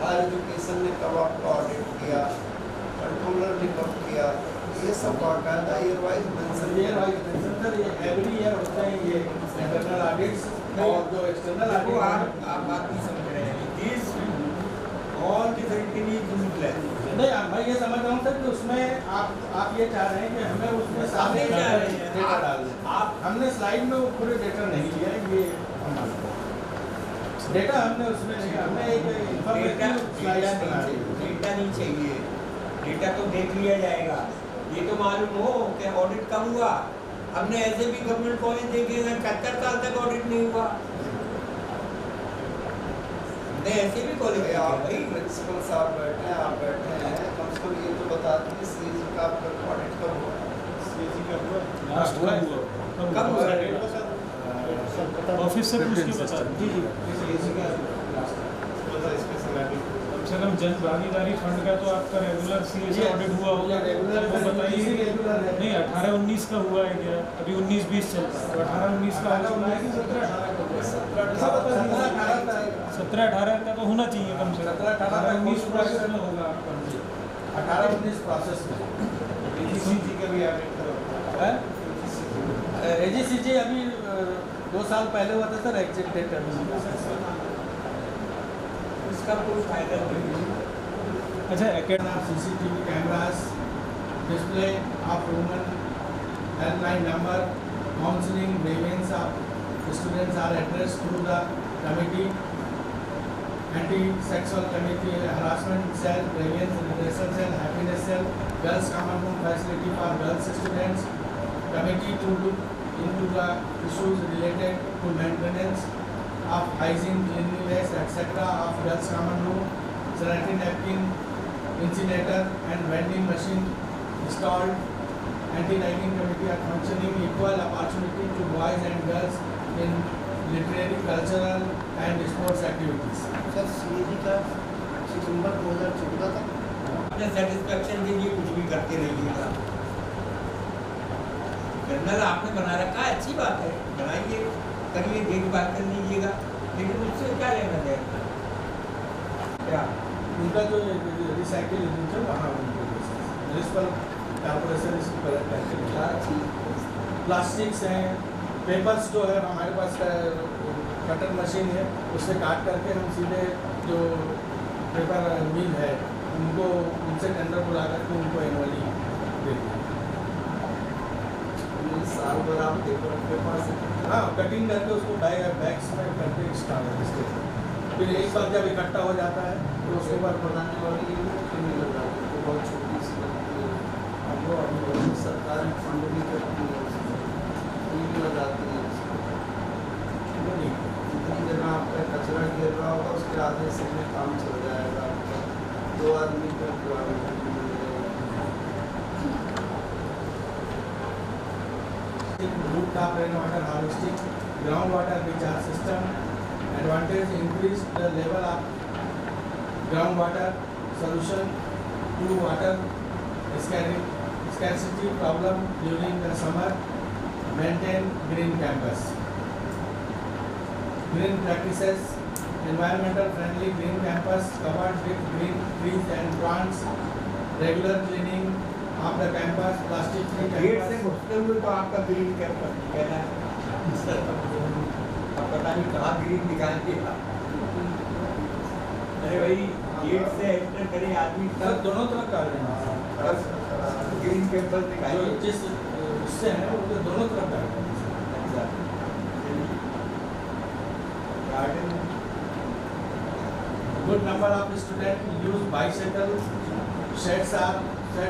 हायर एजुकेशन ने कब आपका ऑडिट किया, कंट्रोलर ने कब किया, ये सब बाकायदा ईयर वाइज मेंशन ये सर ये एवरी ईयर होते हैं ये इंटरनल ऑडिट्स और जो एक्सटर्नल वो ऑडिट आप बात नहीं समझ रहे हैं। This all differently useless. नहीं मैं ये समझ रहा हूँ सर कि उसमें आप ये चाह रहे हैं कि हमें उसमें सामने नहीं चाह रहे हैं। डेटा डाल दें। आप हमने स्लाइड में वो पूरे डेटा नहीं लिया है, ये हम मानते हैं। डेटा हमने उसमें नहीं, हमने एक डेटा इंफॉर्मेटिव स्लाइड बना दी। डेटा नहीं चाहिए, डेटा तो देख लिया जाएगा। ये तो मालूम हो कि ऑडिट कब हुआ। हमने ऐसे भी गवर्नमेंट कॉलेज देखे हैं 70 साल तक ऑडिट नहीं हुआ। हमने ऐसे भी कॉलेज देखे आप हैं भाई। प्रिंसिपल साहब बैठे हैं, आप बैठे हैं, कम से कम ये तो बता दीजिए CAG का आपका ऑडिट कब हुआ? CAG का हुआ लास्ट हुआ है कब हुआ? ऑफिस से पूछ के बता दीजिए। CAG का स्पेशल ऑडिट कम से कम जन भागीदारी फंड का तो आपका रेगुलर CAG ऑडिट हुआ होगा, रेगुलर वो बताइए। नहीं 18-19 का हुआ है क्या? अभी 19-20 चल रहा है, तो 18-19 का होगा कि 17-18 का तो होना चाहिए कम से कम। 17-18-19 प्रोसेस में होगा, 18-19 प्रोसेस में। CAG का भी ऑडिट करो AGCG अभी 2 साल पहले हुआ था सर एग्जिट इसका कोई फायदा नहीं है। अच्छा academy CCTV cameras, display of women helpline number, counseling grievance of students are addressed through the committee, anti-sexual committee, harassment cell, grievance redressal cell, happiness cell, girls common room facility for girls students, committee to look into the issues related to maintenance of hygiene, cleanliness, etc. of girls common room, sanitary napkin, incinerator and vending machine installed. Anti-ragging committee are functioning equal opportunity to boys and girls in literary, cultural and sports activities. Sir CAG का सितंबर 2014 तक अपने satisfaction के लिए कुछ भी करते रहिएगा। Journal आपने बना रखा है, अच्छी बात है, बनाइए, करिए, देखभाल कर लीजिएगा, लेकिन उससे क्या लेना देना? क्या उनका जो रिसाइकिल यूनिट है वहाँ उनको म्यूनिसिपल कॉर्पोरेशन इसको कलेक्ट करके क्या लेता है। चीज प्लास्टिक्स हैं, पेपर्स जो है हमारे पास कटर मशीन है, उससे काट करके हम सीधे जो पेपर मिल है उनको उनसे टेंडर बुला करके उनको एनुअली देते हैं। साल भर आप पेपर अपने पास हाँ, कटिंग करके उसको बैग्स में करके स्टार्ट फिर एक बार जब इकट्ठा हो जाता है तो उसके बाद बनाने वाली यूनिट क्यों नहीं लगा रही? तो बहुत छोटी सी लगती है। अब वो अभी सरकार फंड भी करती है उसमें, ये भी लगाती है उसमें। जितनी जगह आपका कचरा गिर रहा होगा उसके आधे से में काम चल जाएगा आपका, 2 आदमी का rooftop rainwater harvesting, groundwater recharge system, advantage increase the level of groundwater solution to water scarcity problem during the summer, maintain green campus. Green practices, environmental friendly green campus covered with green trees and plants, regular cleaning of the campus, plastic free gate से campus. घुसते हुए तो आपका green campus कहना है। अब पता नहीं कहाँ ग्रीन दिखाएंगे आप। अरे भाई गेट से एंटर करे आदमी सर तब दोनों तरफ कर रहे हैं ग्रीन कैंपस जो दिखाइए। जिस उससे है वो तो दोनों तरफ कर रहे हैं। Garden Good number of students use bicycle sheds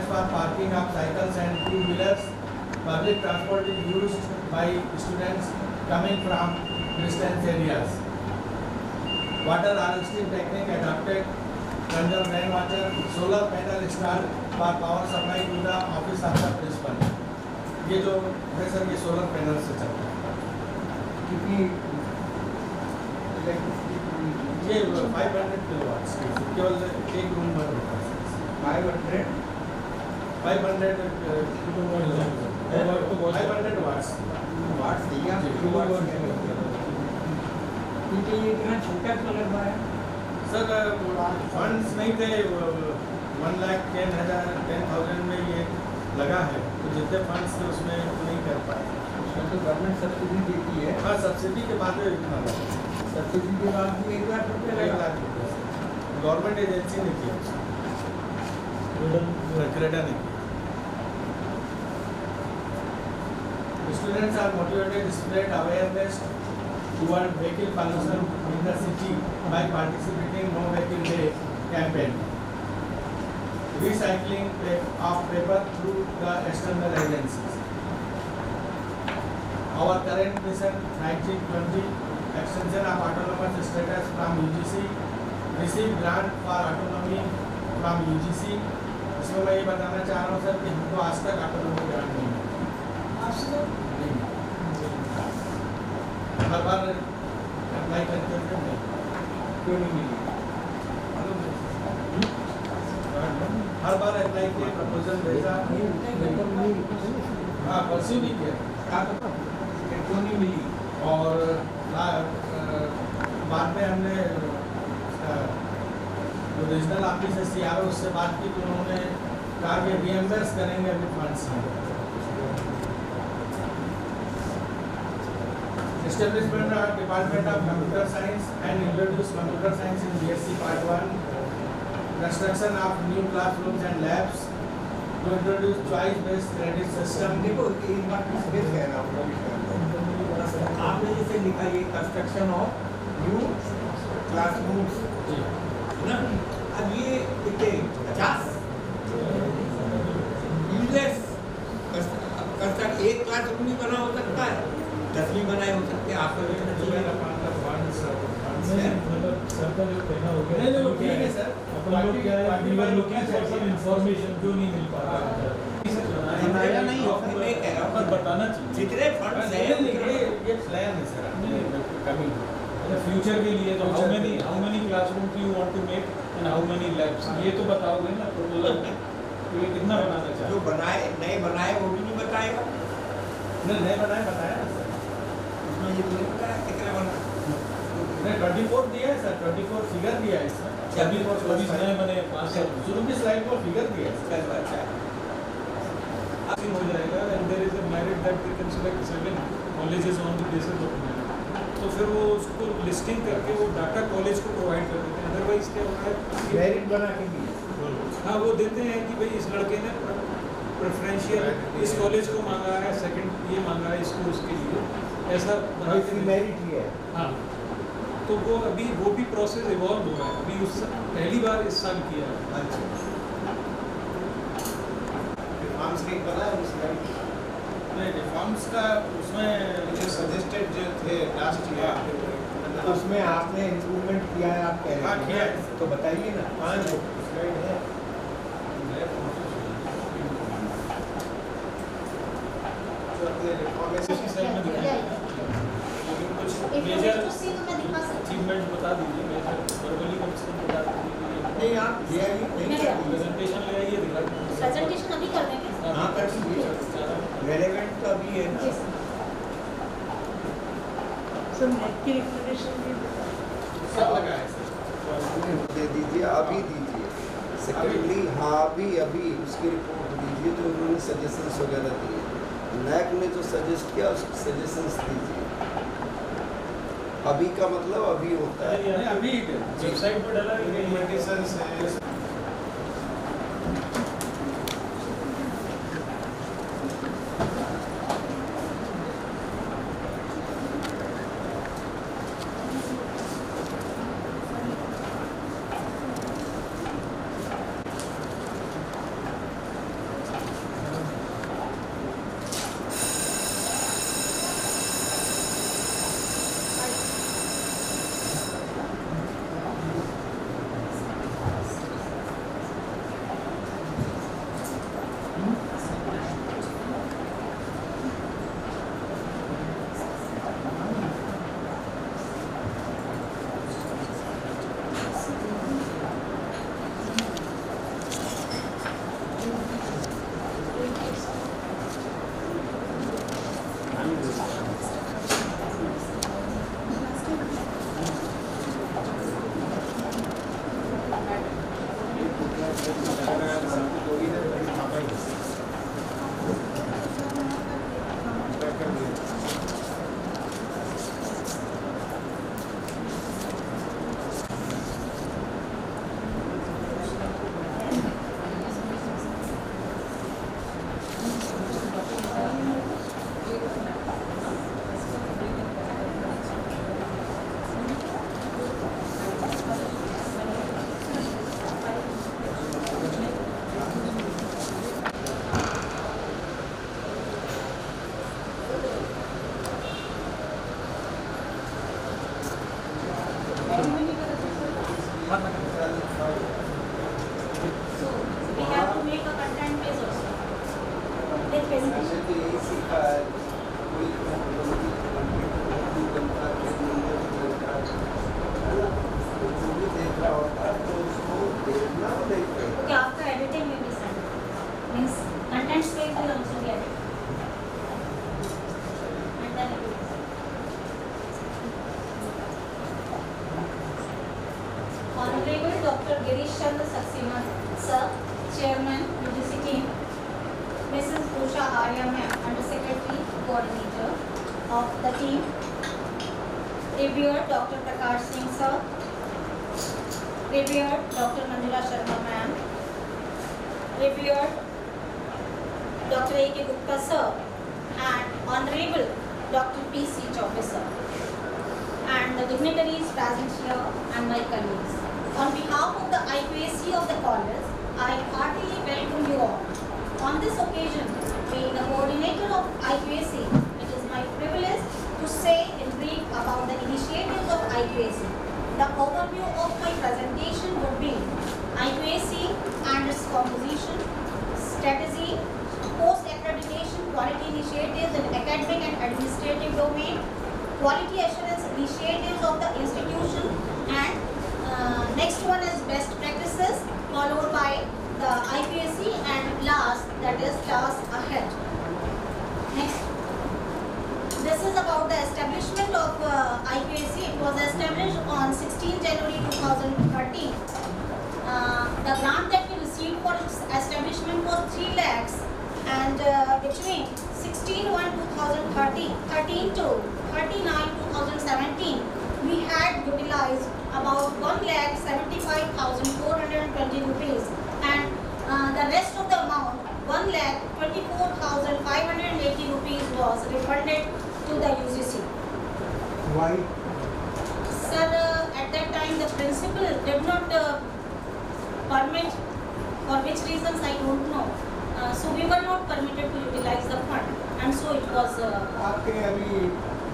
for parking of cycles and two-wheelers. Public transport is used by students coming from distant areas. Water harvesting technique adopted, conserve rainwater, solar panel installed for power supply to the office of the principal. ये जो है sir ये solar panel से चलता है। कितनी ये 500 kilowatts केवल एक रूम भर होता है। 500 500 वाट्स वाट दिया किलोवाट क्योंकि ये इतना छोटा क्यों लग रहा है? सर फंड्स नहीं थे 1,10,000 में ये लगा है तो जितने फंड्स थे उसमें नहीं कर पाए। उसमें तो गवर्नमेंट सब्सिडी देती है। हाँ सब्सिडी के बाद में इतना लगा, सब्सिडी के बाद भी 1 लाख रुपये 1 लगा। लाख रुपये गवर्नमेंट एजेंसी ने किया, क्रेडा ने किया। Students are motivated to spread awareness toward vehicle pollution in the city by participating No Vehicle Day campaign. Recycling of paper through the external agencies. Our current mission 1920 extension of autonomous status from UGC, receive grant for autonomy from UGC. इसमें मैं ये बताना चाह रहा हूँ sir कि हमको आज तक autonomy grant नहीं मिला। हर बार अप्लाई करते हैं नहीं, क्यों नहीं मिली? हर बार अप्लाई किया प्रपोजल भेजा, हाँ परस्यू भी किया क्यों नहीं मिली? और बाद में हमने जो रीजनल ऑफिस है CRO उससे बात की तो उन्होंने कहा कि रिएम्बर्स करेंगे अभी फंड्स में। Establishment of Department of Computer Science and introduce Computer Science in BSc Part 1. Construction of new classrooms and labs. To introduce choice-based credit system. देखो एक बात स्पेस कह रहा हूँ, आपने जैसे लिखा ये कंस्ट्रक्शन ऑफ न्यू क्लासरूम्स है ना, अब ये कितने 50 यूजलेस कंस्ट्रक्ट एक क्लासरूम भी बना हो सकता है, 10 भी बनाए हो सकते हैं, आपको देखना चाहिए। मतलब सर का जो कहना हो गया, नहीं, ठीक है सर। अपन लोग क्या है, we were looking for some information जो नहीं मिल पा रहा है। बनाया नहीं हो, मैं कह रहा हूँ पर बताना चाहिए। जितने फंड्स हैं ये प्लान है सर, कमी फ्यूचर के लिए तो how many classroom you want to make and how many labs, ये तो बताओगे ना, तो ये कितना बनाना जो चाहिए। बनाए नए बनाए वो भी नहीं बताएगा, नहीं बताया ना सर। उसमें ये तो नहीं बताया कितना बना। नहीं 24 दिया है सर, 24 फिगर दिया है सर। 24 नए बने 5 साल शुरू की स्लाइड पर फिगर दिया है सर। चलो अच्छा है। हो जाएगा and there is a merit that they can select 7 colleges on the basis of merit, तो फिर वो उसको लिस्टिंग करके वो डाटा कॉलेज को प्रोवाइड कर देते हैं। अदरवाइज क्या होता है, मेरिट बना के दिए। हाँ वो देते हैं कि भाई इस लड़के ने प्रेफरेंशियल इस कॉलेज को मांगा है, सेकंड ये मांगा है इसको, उसके लिए ऐसा बना के मेरिट ही है। हाँ, तो वो अभी वो भी प्रोसेस इवॉल्व हो रहा है, अभी उस पहली बार इस साल किया है। अच्छा रिफॉर्म्स के पता है उसका? नहीं रिफॉर्म्स का उसमें जो सजेस्टेड जो थे लास्ट ईयर उसमें आपने इम्प्रूवमेंट किया है, आप कह रहे हाँ, हैं किया है। तो बताइए ना। 5 स्लाइड है। जो अपने रिफॉर्मेशन इसी साइड में दिखाएंगे, लेकिन कुछ मेजर अचीवमेंट बता दीजिए, मेजर वर्बली कम से कम बता दीजिए। नहीं आप ले आइए, नहीं कर दीजिए। प्रेजेंटेशन ले आइए, दिखा दीजिए। प्रेजेंटेशन अभी कर देंगे। हाँ कर दीजिए, रेलेवेंट तो अभी है ना। सर नेट की रिकमेंडेशन भी सब लगा है सर। दे दीजिए, अभी दीजिए। सेकेंडली हाँ अभी उसकी रिपोर्ट दीजिए जो उन्होंने सजेशंस वगैरह दिए। नैक ने जो सजेस्ट किया उसके सजेशंस दीजिए। अभी का मतलब अभी होता है। नहीं, अभी वेबसाइट पर डाला है कि रिकमेंडेशंस है। So we have to make a content page also. With presentation. मैंने तो यही सीखा है, कोई बनता है, तो जो भी देख रहा होता है तो उसको देखना और देख रहे Okay, after editing we will send. Means contents page will also be edited. And then it will be sent. Honorable Dr. Girish Chandra Saxena, Sir, Chairman, UGC team, Mrs. Usha Arya, Ma'am, Under Secretary, Coordinator of the team, Revered Dr. Prakash Singh sir, Revered Dr. Manjula Sharma ma'am, Revered Dr. A.K. Gupta sir, and Honorable Dr. P.C. Chaubey sir, and the dignitaries present here and my colleagues. On behalf of the IQAC of the college, I heartily welcome you all. On this occasion, being the coordinator of IQAC, it is my privilege to say in brief about the initiatives of IQAC. The overview of my presentation would be IQAC and its composition, strategy, post-accreditation quality initiatives in academic and administrative domain, quality assurance initiatives of the institution, and next one is best practices, followed by the IQAC, and last, that is task ahead. Next. This is about the establishment of IQAC. It was established on 16 January 2013. The grant that we received for its establishment was 3 lakhs, and between 16/1/2013 to 39/2017, we had utilized about 1,75,420 rupees, and the rest of the amount, 1,24,580 rupees, was refunded to the UGC. Why? Sir, at that time the principal did not permit, for which reasons I don't know. So we were not permitted to utilize the fund, and so it was. आपके अभी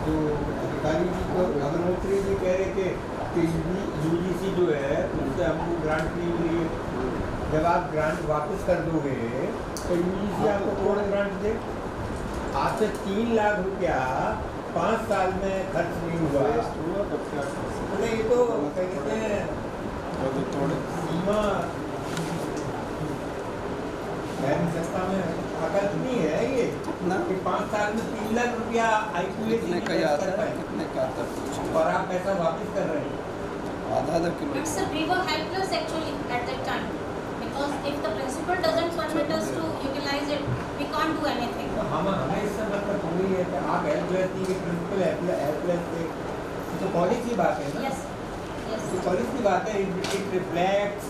जो अधिकारी जी को अग्निहोत्री जी कह रहे थे कि UGC जो है उससे हमको ग्रांट नहीं मिली है। जब आप ग्रांट वापस कर दोगे तो यूजीसी आपको कौन ग्रांट दे? आज से 3 लाख रुपया 5 साल में खर्च नहीं हुआ। नहीं, ये तो कहते हैं सीमा सत्ता में अकल नहीं है ये कि 5 साल में 3 लाख रुपया IQAC और आप पैसा वापस कर रहे हैं। But sir, we were helpless actually at that time, because if the principal doesn't permit us to utilize it, we can't do anything. तो हमें इससे मतलब थोड़ी है कि आप हेल्पलेस नहीं कि प्रिंसिपल हेल्पलेस थे। तो कॉलेज की बात है ना? Yes, yes. तो कॉलेज की बात है, it reflects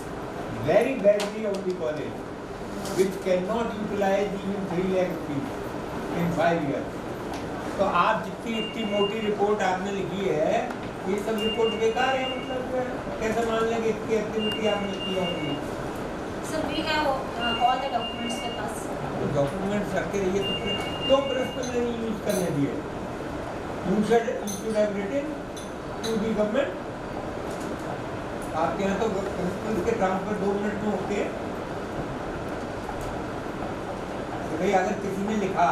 very badly on the college, which cannot utilize even 3 lakh rupees in 5 years. तो आप जितनी इतनी मोटी रिपोर्ट आपने लिखी है, ये सब रिपोर्ट बेकार है। मतलब कैसे मान लेंगे इतनी एक्टिविटी आपने की होगी? Sir, we have all the documents with us. तो डॉक्यूमेंट्स रखे रहिए तो फिर क्यों प्रिंसिपल ने यूज करने दिए? You should have written to the government. आपके यहाँ तो प्रिंसिपल के ट्रांसफर 2 मिनट में होते हैं। तो भाई अगर किसी ने लिखा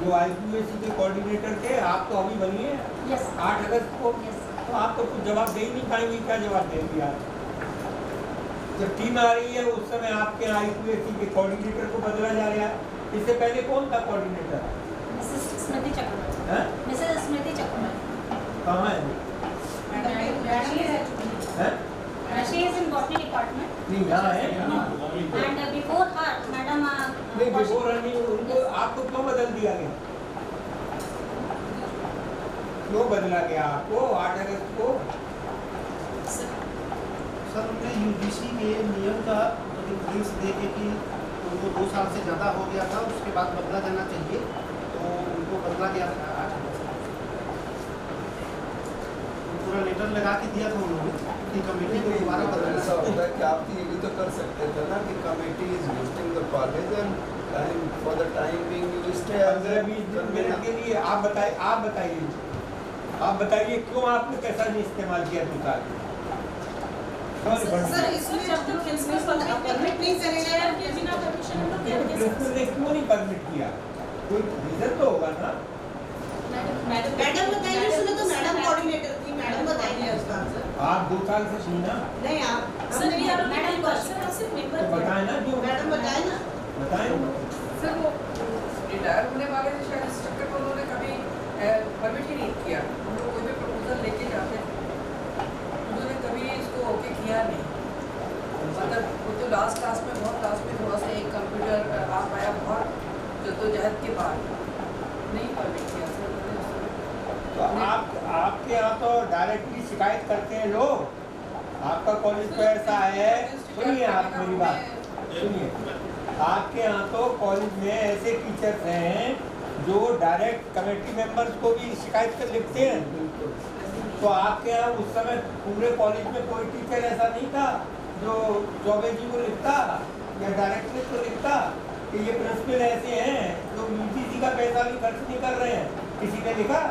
जो IQAC के कोऑर्डिनेटर थे, आप तो अभी बनिए Yes. 8 अगस्त को, Yes. तो आप तो कुछ जवाब दे ही नहीं पाएंगे। क्या जवाब देंगे आप? जब टीम आ रही है उस समय आपके IQAC के कोऑर्डिनेटर को बदला जा रहा है। इससे पहले कौन था कोऑर्डिनेटर? Mrs. Smriti Chakrabarty. हैं? Mrs. Smriti Chakrabarty. कहाँ है? हैं? She is in botany department. नहीं, यहाँ है। And before her, Madam. नहीं, बिफोर रनिंग उनको आपको क्यों बदल दिया गया? क्यों बदला गया आपको 8 अगस्त को? सर उन्हें यूजीसी के नियम का डिफरेंस देके कि उनको 2 साल से ज़्यादा हो गया था, उसके बाद बदला जाना चाहिए, तो उनको बदला गया था 8 अगस्त। पूरा लेटर लगा के दिया था उन्होंने कि कमेटी को दोबारा बदलना। ऐसा होता है कि आप ये भी तो कर सकते थे ना कि committee is visiting the college and time for the time being you stay 15-20 minute के लिए आप बताइए क्यों आपने पैसा नहीं इस्तेमाल किया 2 साल? सर इसमें जब तक प्रिंसिपल परमिट नहीं करेगा बिना परमिशन हम लोग क्या कर प्रिंसिपल ने क्यों नहीं परमिट किया? कोई रीजन तो होगा ना? मैडम बताइए, सुनो तो मैडम कोऑर्डिनेटर थी, मैडम बताएंगे उसका आंसर। आप 2 साल से सुनी ना? नहीं आप sir, we are madam question question सिर्फ तो मेंबर बताएं ना क्यों? मैडम बताए ना। बताएं। सर वो रिटायर होने वाले थे, शायद इस चक्कर में उन्होंने कभी परमिट ही नहीं किया। हम लोग कोई भी प्रपोजल लेके जाते थे, उन्होंने कभी इसको ओके किया नहीं। मतलब वो तो लास्ट में थोड़ा सा एक कंप्यूटर आ पाया, बहुत जद्दोजहद के बाद नहीं परमिट किया सर। तो तो आपके यहाँ तो डायरेक्टली शिकायत करते हैं लोग। आपका कॉलेज तो ऐसा है, सुनिए आप मेरी बात सुनिए, आपके यहाँ तो कॉलेज में ऐसे टीचर्स हैं जो डायरेक्ट कमेटी मेंबर्स को भी शिकायत कर लिखते हैं। तो आपके यहाँ उस समय पूरे कॉलेज में कोई टीचर ऐसा नहीं था जो चौबे जी को लिखता या डायरेक्टर को लिखता कि ये प्रिंसिपल ऐसे हैं जो यूजीसी का पैसा भी खर्च नहीं कर रहे हैं? किसी ने लिखा?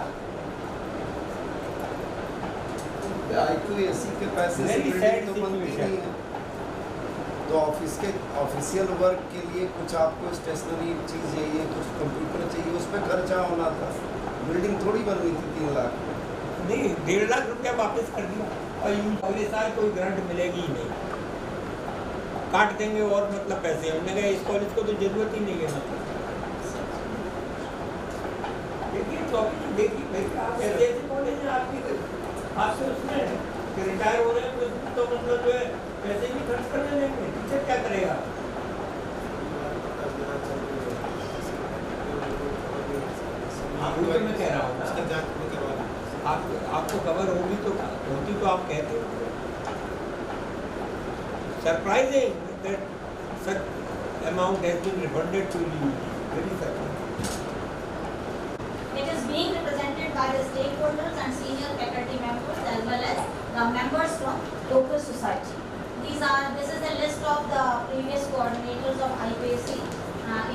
I2AC के पैसे से Very बिल्डिंग sad तो बनती situation. नहीं है। तो ऑफिस के ऑफिशियल वर्क के लिए कुछ आपको स्टेशनरी चीज़ चाहिए, कुछ कंप्यूटर चाहिए, उस पर खर्चा होना था। बिल्डिंग थोड़ी बन रही थी 3 लाख। नहीं, 1.5 लाख रुपया वापस कर दिया और अगले साल कोई ग्रांट मिलेगी ही नहीं, काट देंगे और मतलब पैसे। हमने कहा इस कॉलेज को तो जरूरत ही नहीं है। मतलब देखिए चौबे देखिए भाई आप ऐसे कॉलेज हैं आपसे उसमें कि रिटायर हो रहे हैं तो मतलब जो है पैसे भी खर्च करने लेंगे, टीचर क्या करेगा? आप तो मैं कह रहा हूँ ना, आपको खबर होगी तो होती तो आप कहते हो। Surprising that such amount has been refunded to you. Very surprising. It is being represented by the stakeholders and senior faculty members as well as the members from local society. This is the list of the previous coordinators of IPAC.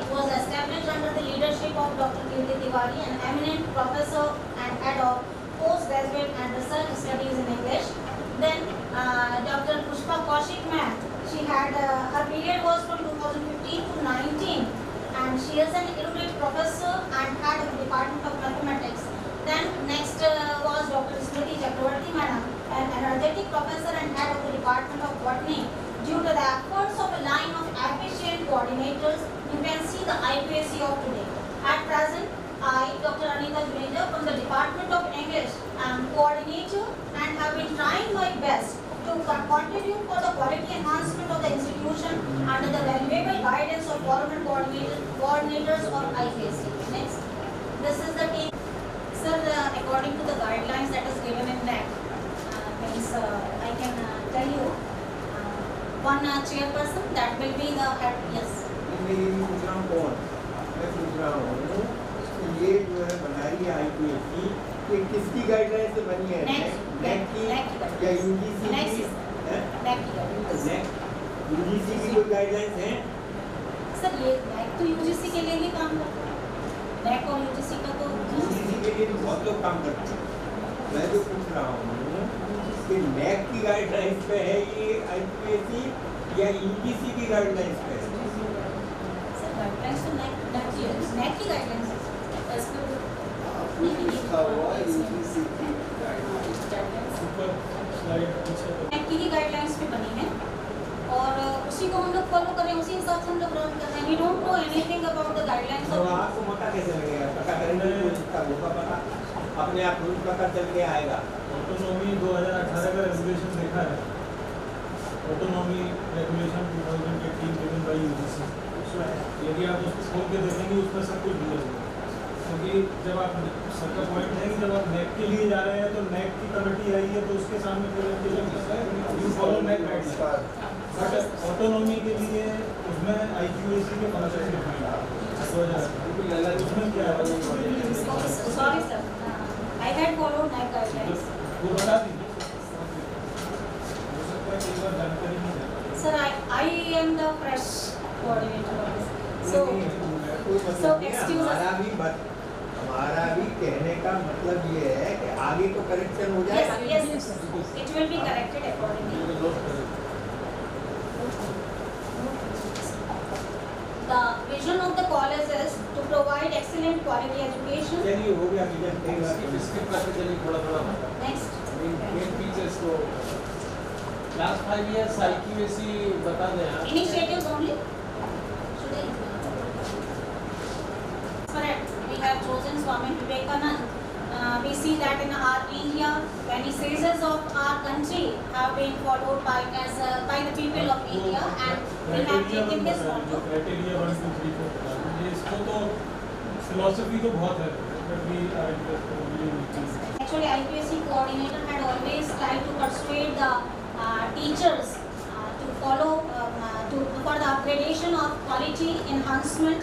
It was established under the leadership of Dr. Kirti Tiwari, an eminent professor and head of postgraduate and research studies in English. Then Dr. Pushpa Kaushik ma'am, she had her period was from 2015 to 19, and she is an erudite professor and head of the Department of Mathematics. Then next was Dr. Smriti Chakravarti madam, an energetic professor and head of the Department of Botany. Due to the efforts of a line of efficient coordinators, you can see the IPAC of today. At present, I, Dr. Anita Juneja from the Department of English, am coordinator and have been trying my best to contribute for the quality enhancement of the institution under the valuable guidance of foreign coordinators or IPAC. Next, this is the team. Sir, according to the guidelines that is given in that, I can tell you one chairperson that will be the head. Yes. मैं ये पूछ रहा हूँ कौन? मैं पूछ रहा हूँ ये जो है बनाई है IPAC, ये किसकी गाइडलाइन से बनी है? नेक की या यूजीसी की? यूजीसी की कोई गाइडलाइंस है? सर ये नेक तो यूजीसी के लिए ही काम करता है। नेक और यूजीसी का तो यूजीसी के लिए तो बहुत लोग काम करते हैं। मैं जो पूछ रहा हूँ कि नेक की गाइडलाइंस पे है ये IPAC या यूजीसी की गाइडलाइंस पे है? सर गाइडलाइंस तो नेक की गाइडलाइंस है। लिखा हुआ है यूजीसी की गाइडलाइंस। ऊपर स्लाइड पीछे नेक की गाइडलाइंस पे बनी है और उसी को हम लोग फॉलो करें, उसी हिसाब से हम लोग रन कर रहे हैं। We don't know anything about the guidelines तो ऑफ। आपको पता कैसे लगेगा? पता करेंगे तो इसका होगा पता, अपने आप रूल पता चल के आएगा। ऑटोनॉमी 2018 का रेगुलेशन देखा है। Autonomy regulation 2018 given by UGC. यदि आप उसको खोल के देखेंगे उसमें सब कुछ दिया होगा। क्योंकि जब आप सर का पॉइंट है कि जब आप नेक के लिए जा रहे हैं तो नेक की कमेटी आई है तो उसके सामने you follow neck guideline. But autonomy के लिए उसमें IQAC के फंक्शन उसमें क्या है? Sorry sir, I had followed neck guidelines. वो बता दीजिए। हो सकता है कई बार जानकारी नहीं है। Sir I am the fresh coordinator of this. So excuse अस। हमारा भी कहने का मतलब ये है कि आगे तो करेक्शन हो जाए। Yes, it will be corrected accordingly. The vision of the college is to provide excellent quality education. चलिए हो गया विजन। इसके बारे में चलिए थोड़ा Next. मेन फीचर्स को लास्ट 5 इयर्स IQAC बता दें आप। Initiatives only. Should I? Correct. We have chosen Swami Vivekananda. We see that in our India, many phases of our country have been followed by the people of India, and we have taken this motto. Criteria 1 2 3 4 ये इसको तो philosophy तो बहुत है, but we are interested only in teaching. Actually, IQAC coordinator had always tried to persuade the teachers to follow for the upgradation of quality enhancement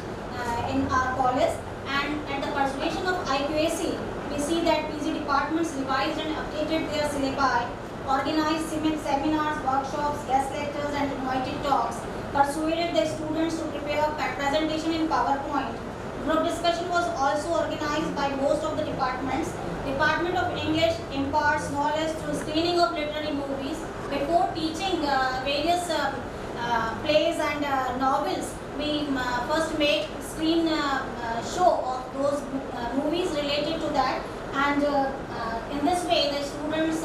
in our college, and at the persuasion of IQAC, we see that PG departments revised and updated their syllabi, organized seminars, workshops, guest lectures and invited talks, persuaded the students to prepare a presentation in PowerPoint. Group discussion was also organized by most of the departments. Department of English imparts knowledge through screening of literary movies. Before teaching various plays and novels, we first make screen show of those movies related to that, and in this way the students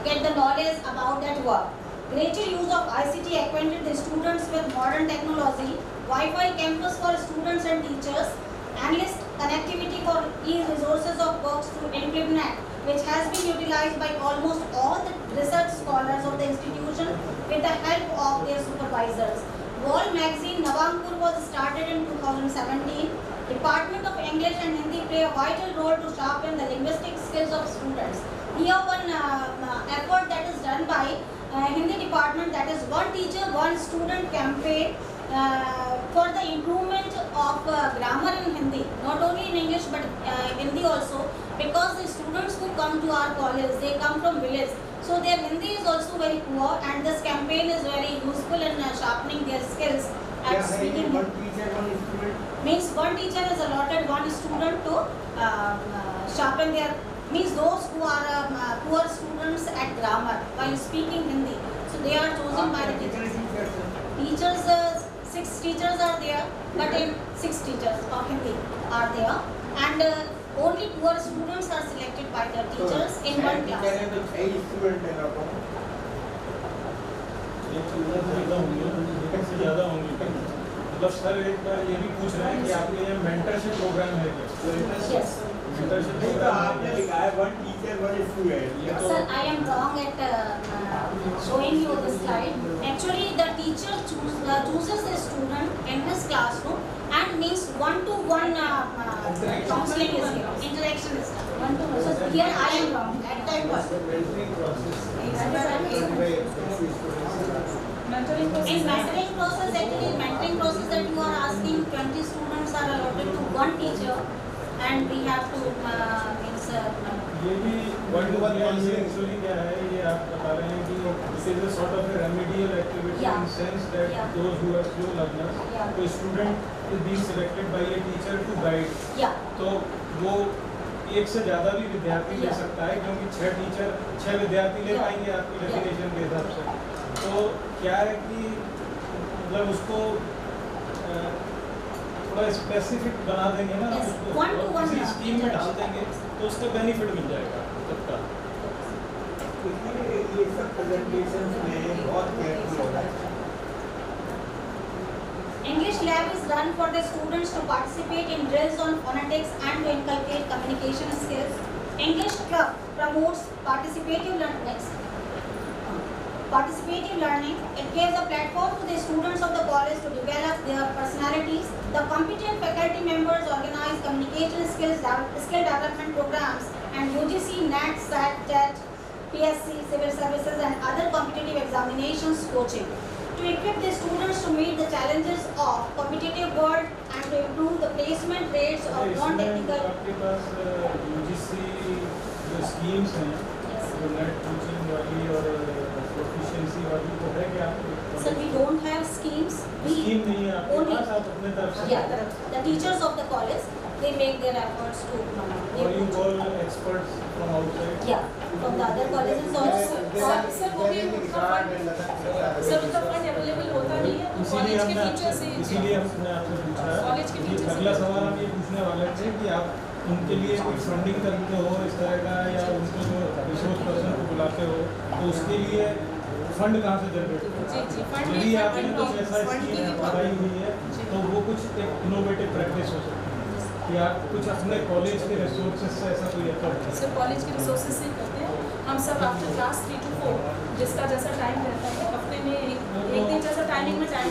get the knowledge about that work. Greater use of ICT acquainted the students with modern technology. Wi-Fi campus for students and teachers, analyst connectivity for e-resources of works through InfluNet, which has been utilized by almost all the research scholars of the institution with the help of their supervisors. Wall magazine Navampur was started in 2017. Department of English and Hindi play a vital role to sharpen the linguistic skills of students. Here one effort that is done by Hindi department, that is one teacher, one student campaign for the improvement of grammar in Hindi, not only in English but Hindi also, because the students who come to our college, they come from village, so their Hindi is also very poor, and this campaign is very useful in sharpening their skills at speaking. one teacher, one student? Means one teacher is allotted one student to sharpen their, means those who are poor students at grammar while speaking Hindi, so they are chosen by the teachers. Teachers, 6 teachers are there, but in 6 teachers of Hindi are there, and only poor students are selected by the teachers in one class. ज़्यादा होंगे, मतलब sir एक बार ये भी पूछ रहे हैं कि आपके यहाँ मेंटरशिप प्रोग्राम है क्या? Yes. मेंटरशिप तो प्रोग्राम आपने लिखा है one teacher, one student. Sir, I am wrong at showing you the slide. Actually, the teacher chooses the student in his classroom, and means one-to-one counseling is here, interaction is done. One-to-one. So here I am wrong. At that was. Mentoring In mentoring process, actually mentoring process that you are asking, 20 students are allotted to one teacher, and we have to means. ये भी one two one actually क्या है, ये आप बता रहे हैं कि this is a sort of remedial activity in sense that those who are slow learners, तो student is being selected by a teacher to guide, तो वो एक से ज़्यादा भी विद्यार्थी ले सकता है, क्योंकि 6 टीचर 6 विद्यार्थी ले पाएंगे आपकी डेफिनेशन के हिसाब से। तो क्या है कि मतलब उसको थोड़ा स्पेसिफिक बना देंगे ना, उसको किसी स्कीम में डाल देंगे तो उसका बेनिफिट मिल जाएगा सबका। ये सब प्रेजेंटेशंस में बहुत केयरफुल होना चाहिए। English lab is run for the students to participate in drills on phonetics and to inculcate communication skills. English club promotes participative learning. It gives a platform to the students of the college to develop their personalities. The competent faculty members organize communication skill development programs, and UGC, NET, SAT, TET, PSC, civil services and other competitive examinations coaching to equip the students to meet the challenges of competitive world and to improve the placement rates of non-technical. आपके पास UGC जो schemes हैं, जो net coaching वाली और proficiency वाली, तो है क्या? Sir, we don't have schemes. Scheme नहीं है आपके only पास, आप अपने तरफ से? Yeah, the teachers of the college, they make their efforts to. Or you call experts from outside? Yeah, from the other colleges also. Sir वो भी उनका फंड अवेलेबल होता नहीं है, वो कॉलेज के टीचर से। इसीलिए हमने आपसे पूछा है। कॉलेज के टीचर से। अगला सवाल हम ये पूछने वाले थे कि आप उनके लिए कोई फंडिंग करते हो इस तरह का, या उनको जो रिसोर्स पर्सन को बुलाते हो, तो उसके लिए फंड कहाँ से जनरेट होता है? जी, फंड यदि भी आपने कुछ ऐसा फंड की स्कीम लगाई हुई है, तो वो कुछ एक इनोवेटिव प्रैक्टिस हो सकती है कि आप कुछ अपने कॉलेज के रिसोर्सेज से ऐसा कोई एफर्ट है? सर कॉलेज के रिसोर्सेज से करते हैं हम सब आफ्टर क्लास 3 to 4, जिसका जैसा टाइम रहता है, हफ्ते में एक दिन जैसा टाइमिंग में time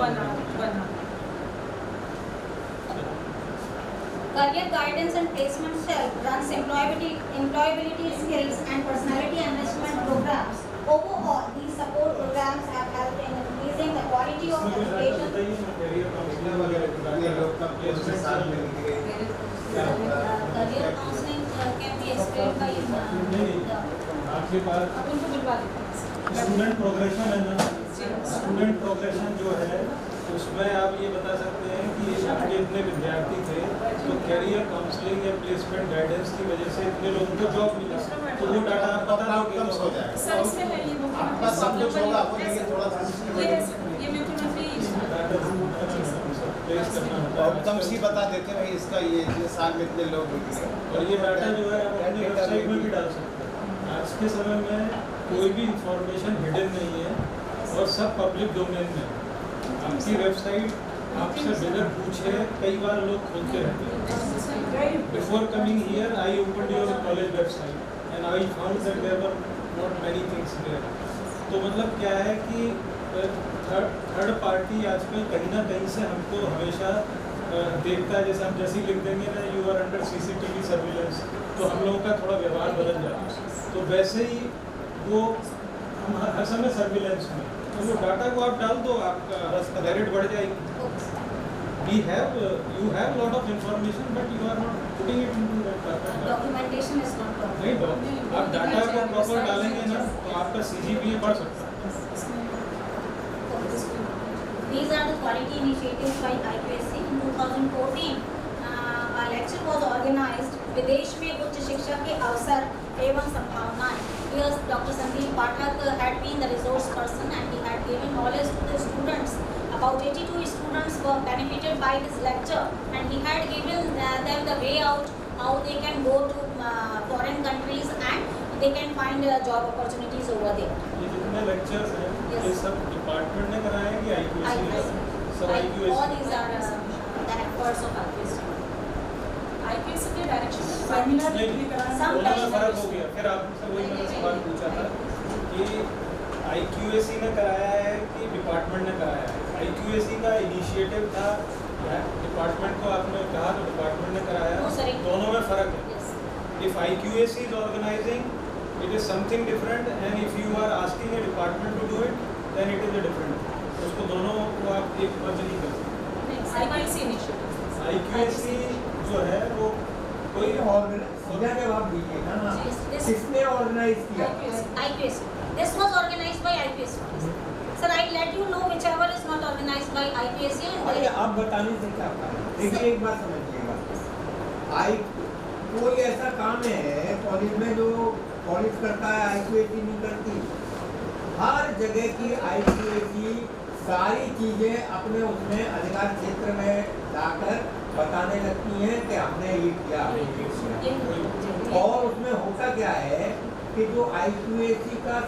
1 hour। Career guidance and placement cell runs employability skills and personality enrichment programs. Overall, these support programs have helped in increasing the quality of education. Career counselling वगैरह ये लोग का उसके साथ मिलके Career counseling can be explained by आपके पास उनको बुलवा देते हैं। स्टूडेंट प्रोग्रेशन है ना, स्टूडेंट प्रोग्रेशन जो है उसमें आप ये बता सकते हैं कि आपके इतने विद्यार्थी थे तो कैरियर काउंसलिंग या प्लेसमेंट गाइडेंस की वजह से इतने लोगों को जॉब मिला, तो वो डाटा आप बता आउटकम्स हो दोगे जाएगा। सर इसमें है ये आपका सब कुछ होगा, आपको लेकिन थोड़ा सा ये म्यूकोमेट्री प्लेस करना होता है। आउटकम्स ही बता देते हैं भाई इसका ये साल में इतने लोग निकले। और ये डाटा जो है आप अपनी वेबसाइट में भी डाल सकते हैं। आज के समय में कोई भी इंफॉर्मेशन हिडन नहीं है और सब पब्लिक डोमेन में है। आपकी वेबसाइट आपसे बिना पूछे कई बार लोग खोलते रहते हैं। Before coming here I opened your college website and I found that there were not many things there. तो मतलब क्या है कि थर्ड पार्टी आजकल कहीं ना कहीं से हमको हमेशा देखता है, जैसे ही लिख देंगे ना you are under CCTV surveillance, तो हम लोगों का थोड़ा व्यवहार बदल जाता है। तो वैसे ही वो हम हर समय सर्विलेंस में, तो वो डाटा को आप डाल दो, आपका मेरिट बढ़ जाएगी। You have lot of information, but you are not putting it into that data. Documentation is not proper. नहीं, आप डाटा को प्रॉपर डालेंगे ना तो आपका CGPA बढ़ सकता है। These are the quality initiatives by IQAC. In 2014, a lecture was organized. विदेश में उच्च शिक्षा के अवसर एवं संभावनाएं. Here, Dr. Sandeep Pathak had been the resource person and he had given knowledge to the students. About 82 students were benefited by this lecture, and he had given them the way out how they can go to foreign countries and they can find job opportunities over there. ये जितने lectures हैं ये सब department ने कराए हैं कि IQAC ने? सब All IQAC। these are the efforts of IQAC. IPS के डायरेक्शन में सेमिनार भी कराया। दोनों में फर्क हो गया। फिर आपसे वही मैंने सवाल पूछा था कि IQAC ने कराया है कि डिपार्टमेंट ने कराया है? IQAC का इनिशिएटिव था, डिपार्टमेंट को आपने कहा तो डिपार्टमेंट ने कराया, दोनों में फर्क है। If IQAC is organizing, it is something different, and if you are asking a department to do it, then it is a different. उसको दोनों को आप एक मर्ज नहीं कर सकते। IPS initiative. IQAC जो है वो कोई सीधा जवाब दीजिए ना, किसने ऑर्गेनाइज किया? IQAC. This was organized by IQAC. Sir, I let you know whichever is not organized by IQAC. अरे आप बताने से क्या फायदा? देखिए एक बात समझिएगा, कोई ऐसा काम है कॉलेज में जो कॉलेज करता है IQAC नहीं करती। हर जगह की IQAC सारी चीजें अपने उसमें अधिकार क्षेत्र में जाकर बताने लगती हैं कि हमने ये किया, हमने ये किया। और उसमें होता क्या है कि जो IQAC का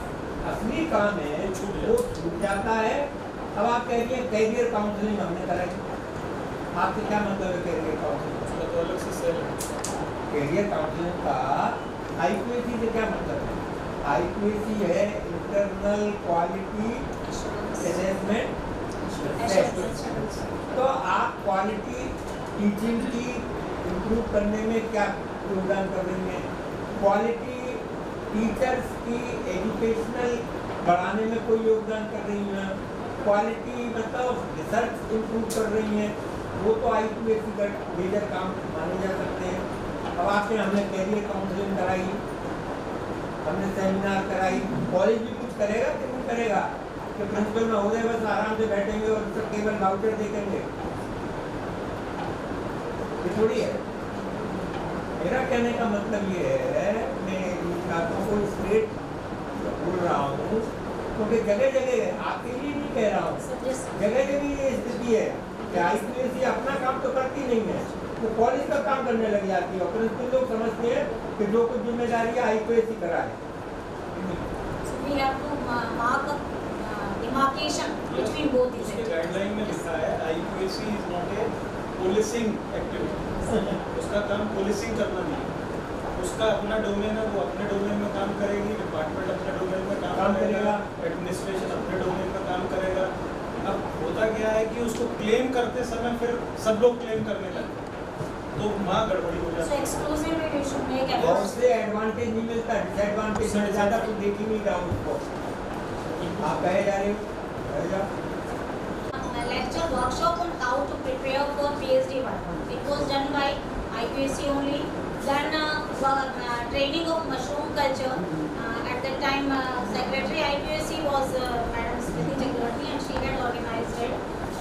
असली काम है वो छूट जाता है। अब आप कह रही हैं कैरियर काउंसलिंग हमने कराई, आपसे क्या मतलब है कैरियर काउंसलिंग? उसका तो अलग से सेल है। कैरियर काउंसलिंग का IQAC से क्या मतलब है? IQAC है इंटरनल क्वालिटी असेसमेंट टेस्ट। तो आप क्वालिटी टीचिंग की इम्प्रूव करने में क्या योगदान कर रही हैं? क्वालिटी टीचर्स की एजुकेशनल बढ़ाने में कोई योगदान कर रही हैं? क्वालिटी मतलब रिसर्च इम्प्रूव कर रही हैं? वो तो IQAC का मेजर काम माने जा सकते हैं। अब आपके हमने कैरियर काउंसलिंग कराई, हमने सेमिनार कराई, कॉलेज भी कुछ करेगा कि नहीं करेगा? कि प्रिंसिपल महोदय बस आराम से बैठेंगे और केवल वाउचर देखेंगे? ये थोड़ी है। मेरा कहने का मतलब ये है, मैं इन बातों को स्ट्रेट बोल रहा हूँ क्योंकि जगह जगह आपके लिए नहीं कह रहा हूँ, जगह जगह ये स्थिति है कि IQAC अपना काम तो करती नहीं है, तो कॉलेज का काम करने लग जाती है और प्रिंसिपल लोग समझते हैं कि जो कुछ जिम्मेदारी है IQAC कराए। We have to mark a demarcation between both these. उसके गाइडलाइन में लिखा है IQAC is not a policing activity। उसका काम पोलिसिंग करना नहीं है, उसका अपना डोमेन है, वो अपने डोमेन में काम करेगी, डिपार्टमेंट अपने डोमेन में काम करेगा, एडमिनिस्ट्रेशन अपने डोमेन में काम करेगा। अब होता क्या है कि उसको क्लेम करते समय फिर सब लोग क्लेम करने लगते हैं। तो वहाँ गड़बड़ी हो So जाती है। exclusively we should make और efforts. उससे एडवांटेज नहीं मिलता, डिसएडवांटेज में ज़्यादा कुछ देख ही नहीं रहा हूँ उसको। आप कहे जा रहे हो, कहे जाओ। A lecture workshop on how to prepare for PhD work. It was done by IQAC only. Then training of mushroom culture. At that time, Secretary IQAC was Madam Smriti Chakravarti, and she had organized it.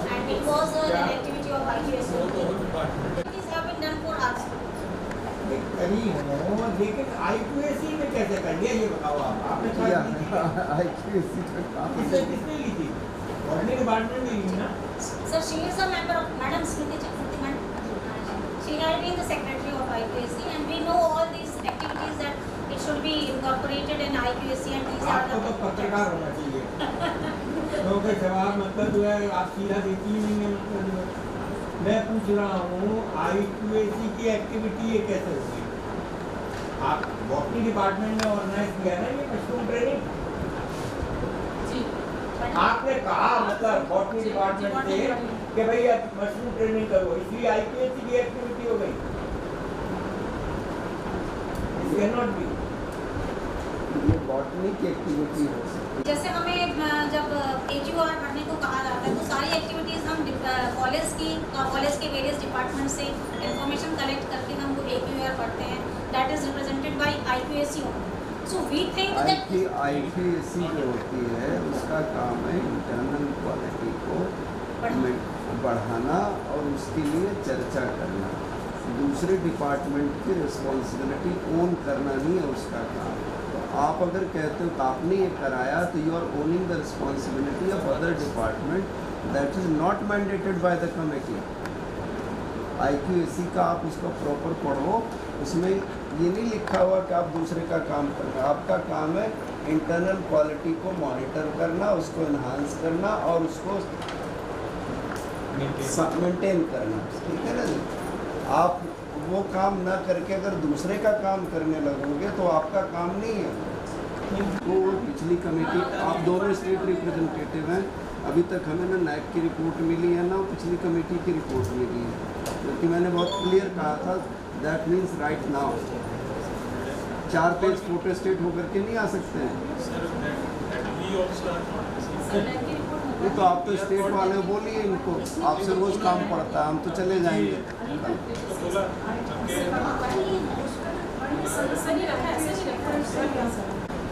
And it was an activity of IQAC only. These have been done for us. कहीं हो, लेकिन IQAC में कैसे कर लिया ये बताओ आप। आपने किया क्या की थी? IQAC का काम किसने किसने ली थी? बॉटनी डिपार्टमेंट में ली ना? Sir, she is a member of Madam Smriti Chakravarti. She had been the secretary of IQAC, and we know all these activities that it should be incorporated in IQAC, and these are आपको तो the पत्रकार होना चाहिए। लोगों के जवाब मतलब जो है आप सीधा देती ही नहीं है, मतलब जो है। मैं पूछ रहा हूँ IQAC की एक्टिविटी ये कैसे होगी? आप बॉटनी डिपार्टमेंट में ऑर्गेनाइज किया ना ये मशरूम ट्रेनिंग? आपने कहा मतलब बॉटनी डिपार्टमेंट से कि भाई आप मशरूम ट्रेनिंग करो, इसलिए IQAC की एक्टिविटी हो गई। It cannot be. ये बॉटनी की एक्टिविटी हो सकती है। जैसे हमें जब AQR पढ़ने को कहा जाता है तो सारी एक्टिविटीज़ हम कॉलेज के वेरियस डिपार्टमेंट से इंफॉर्मेशन कलेक्ट करके हम वो AQR पढ़ते हैं। That is represented by IQAC only. So we think that IQAC जो होती है उसका काम है इंटरनल क्वालिटी को बढ़ाना और उसके लिए चर्चा करना। दूसरे डिपार्टमेंट की रिस्पॉन्सिबिलिटी ओन करना नहीं है उसका काम। तो आप अगर कहते हो कि आपने ये कराया तो you are owning the responsibility of other department that is not mandated by the committee. IQAC का आप उसको प्रॉपर पढ़ो, उसमें ये नहीं लिखा हुआ कि आप दूसरे का काम करना। आपका काम है इंटरनल क्वालिटी को मॉनिटर करना, उसको इन्हांस करना और उसको मेंटेन करना, ठीक है ना जी। आप वो काम ना करके अगर दूसरे का काम करने लगोगे तो आपका काम नहीं है। तो पिछली कमेटी आप दोनों स्टेट रिप्रेजेंटेटिव हैं, अभी तक हमें ना NAC की रिपोर्ट मिली है ना पिछली कमेटी की रिपोर्ट मिली है, क्योंकि मैंने बहुत क्लियर कहा था that means right now 4 page photo state होकर के नहीं आ सकते हैं। ये तो आप तो स्टेट वाले बोलिए इनको, आपसे रोज काम पड़ता है, हम तो चले जाएंगे।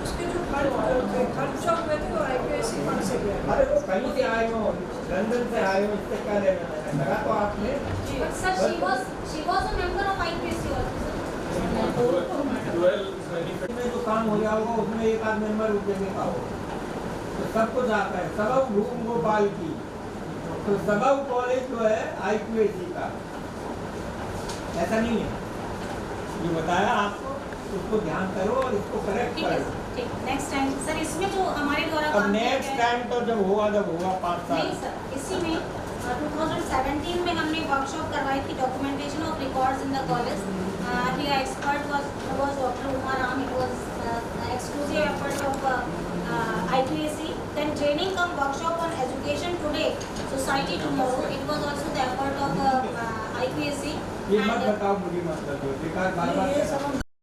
उसके जो खर्च हुए थे वो IQAC फंड से गए। अरे वो कहीं से आए हो, लंदन से आए हो, इससे क्या लेना देना? लगा तो आपने। but sir, she was a member of IQAC also. में जो काम हो जाएगा उसमें एक आध मेंबर रुकेने का हो तो सब कुछ आता है। सबब भूम गोपाल की तो सबब कॉलेज जो है IQAC का, ऐसा नहीं है। ये बताया आपको, उसको ध्यान करो और इसको करेक्ट ठीक है करो। ठीक, नेक्स्ट टाइम सर इसमें जो हमारे द्वारा अब काम किया नेक्स्ट गया है- टाइम तो जब होगा 5 साल। नहीं सर, इसी में 2017 में हमने वर्कशॉप करवाई थी documentation of records in the college. The expert was Dr. Umar Ram. It was exclusive effort of IQAC. Then training cum workshop on education today, society tomorrow. It was also the effort of IQAC. ये मत बताओ मुझे, मतलब बेकार बार-बार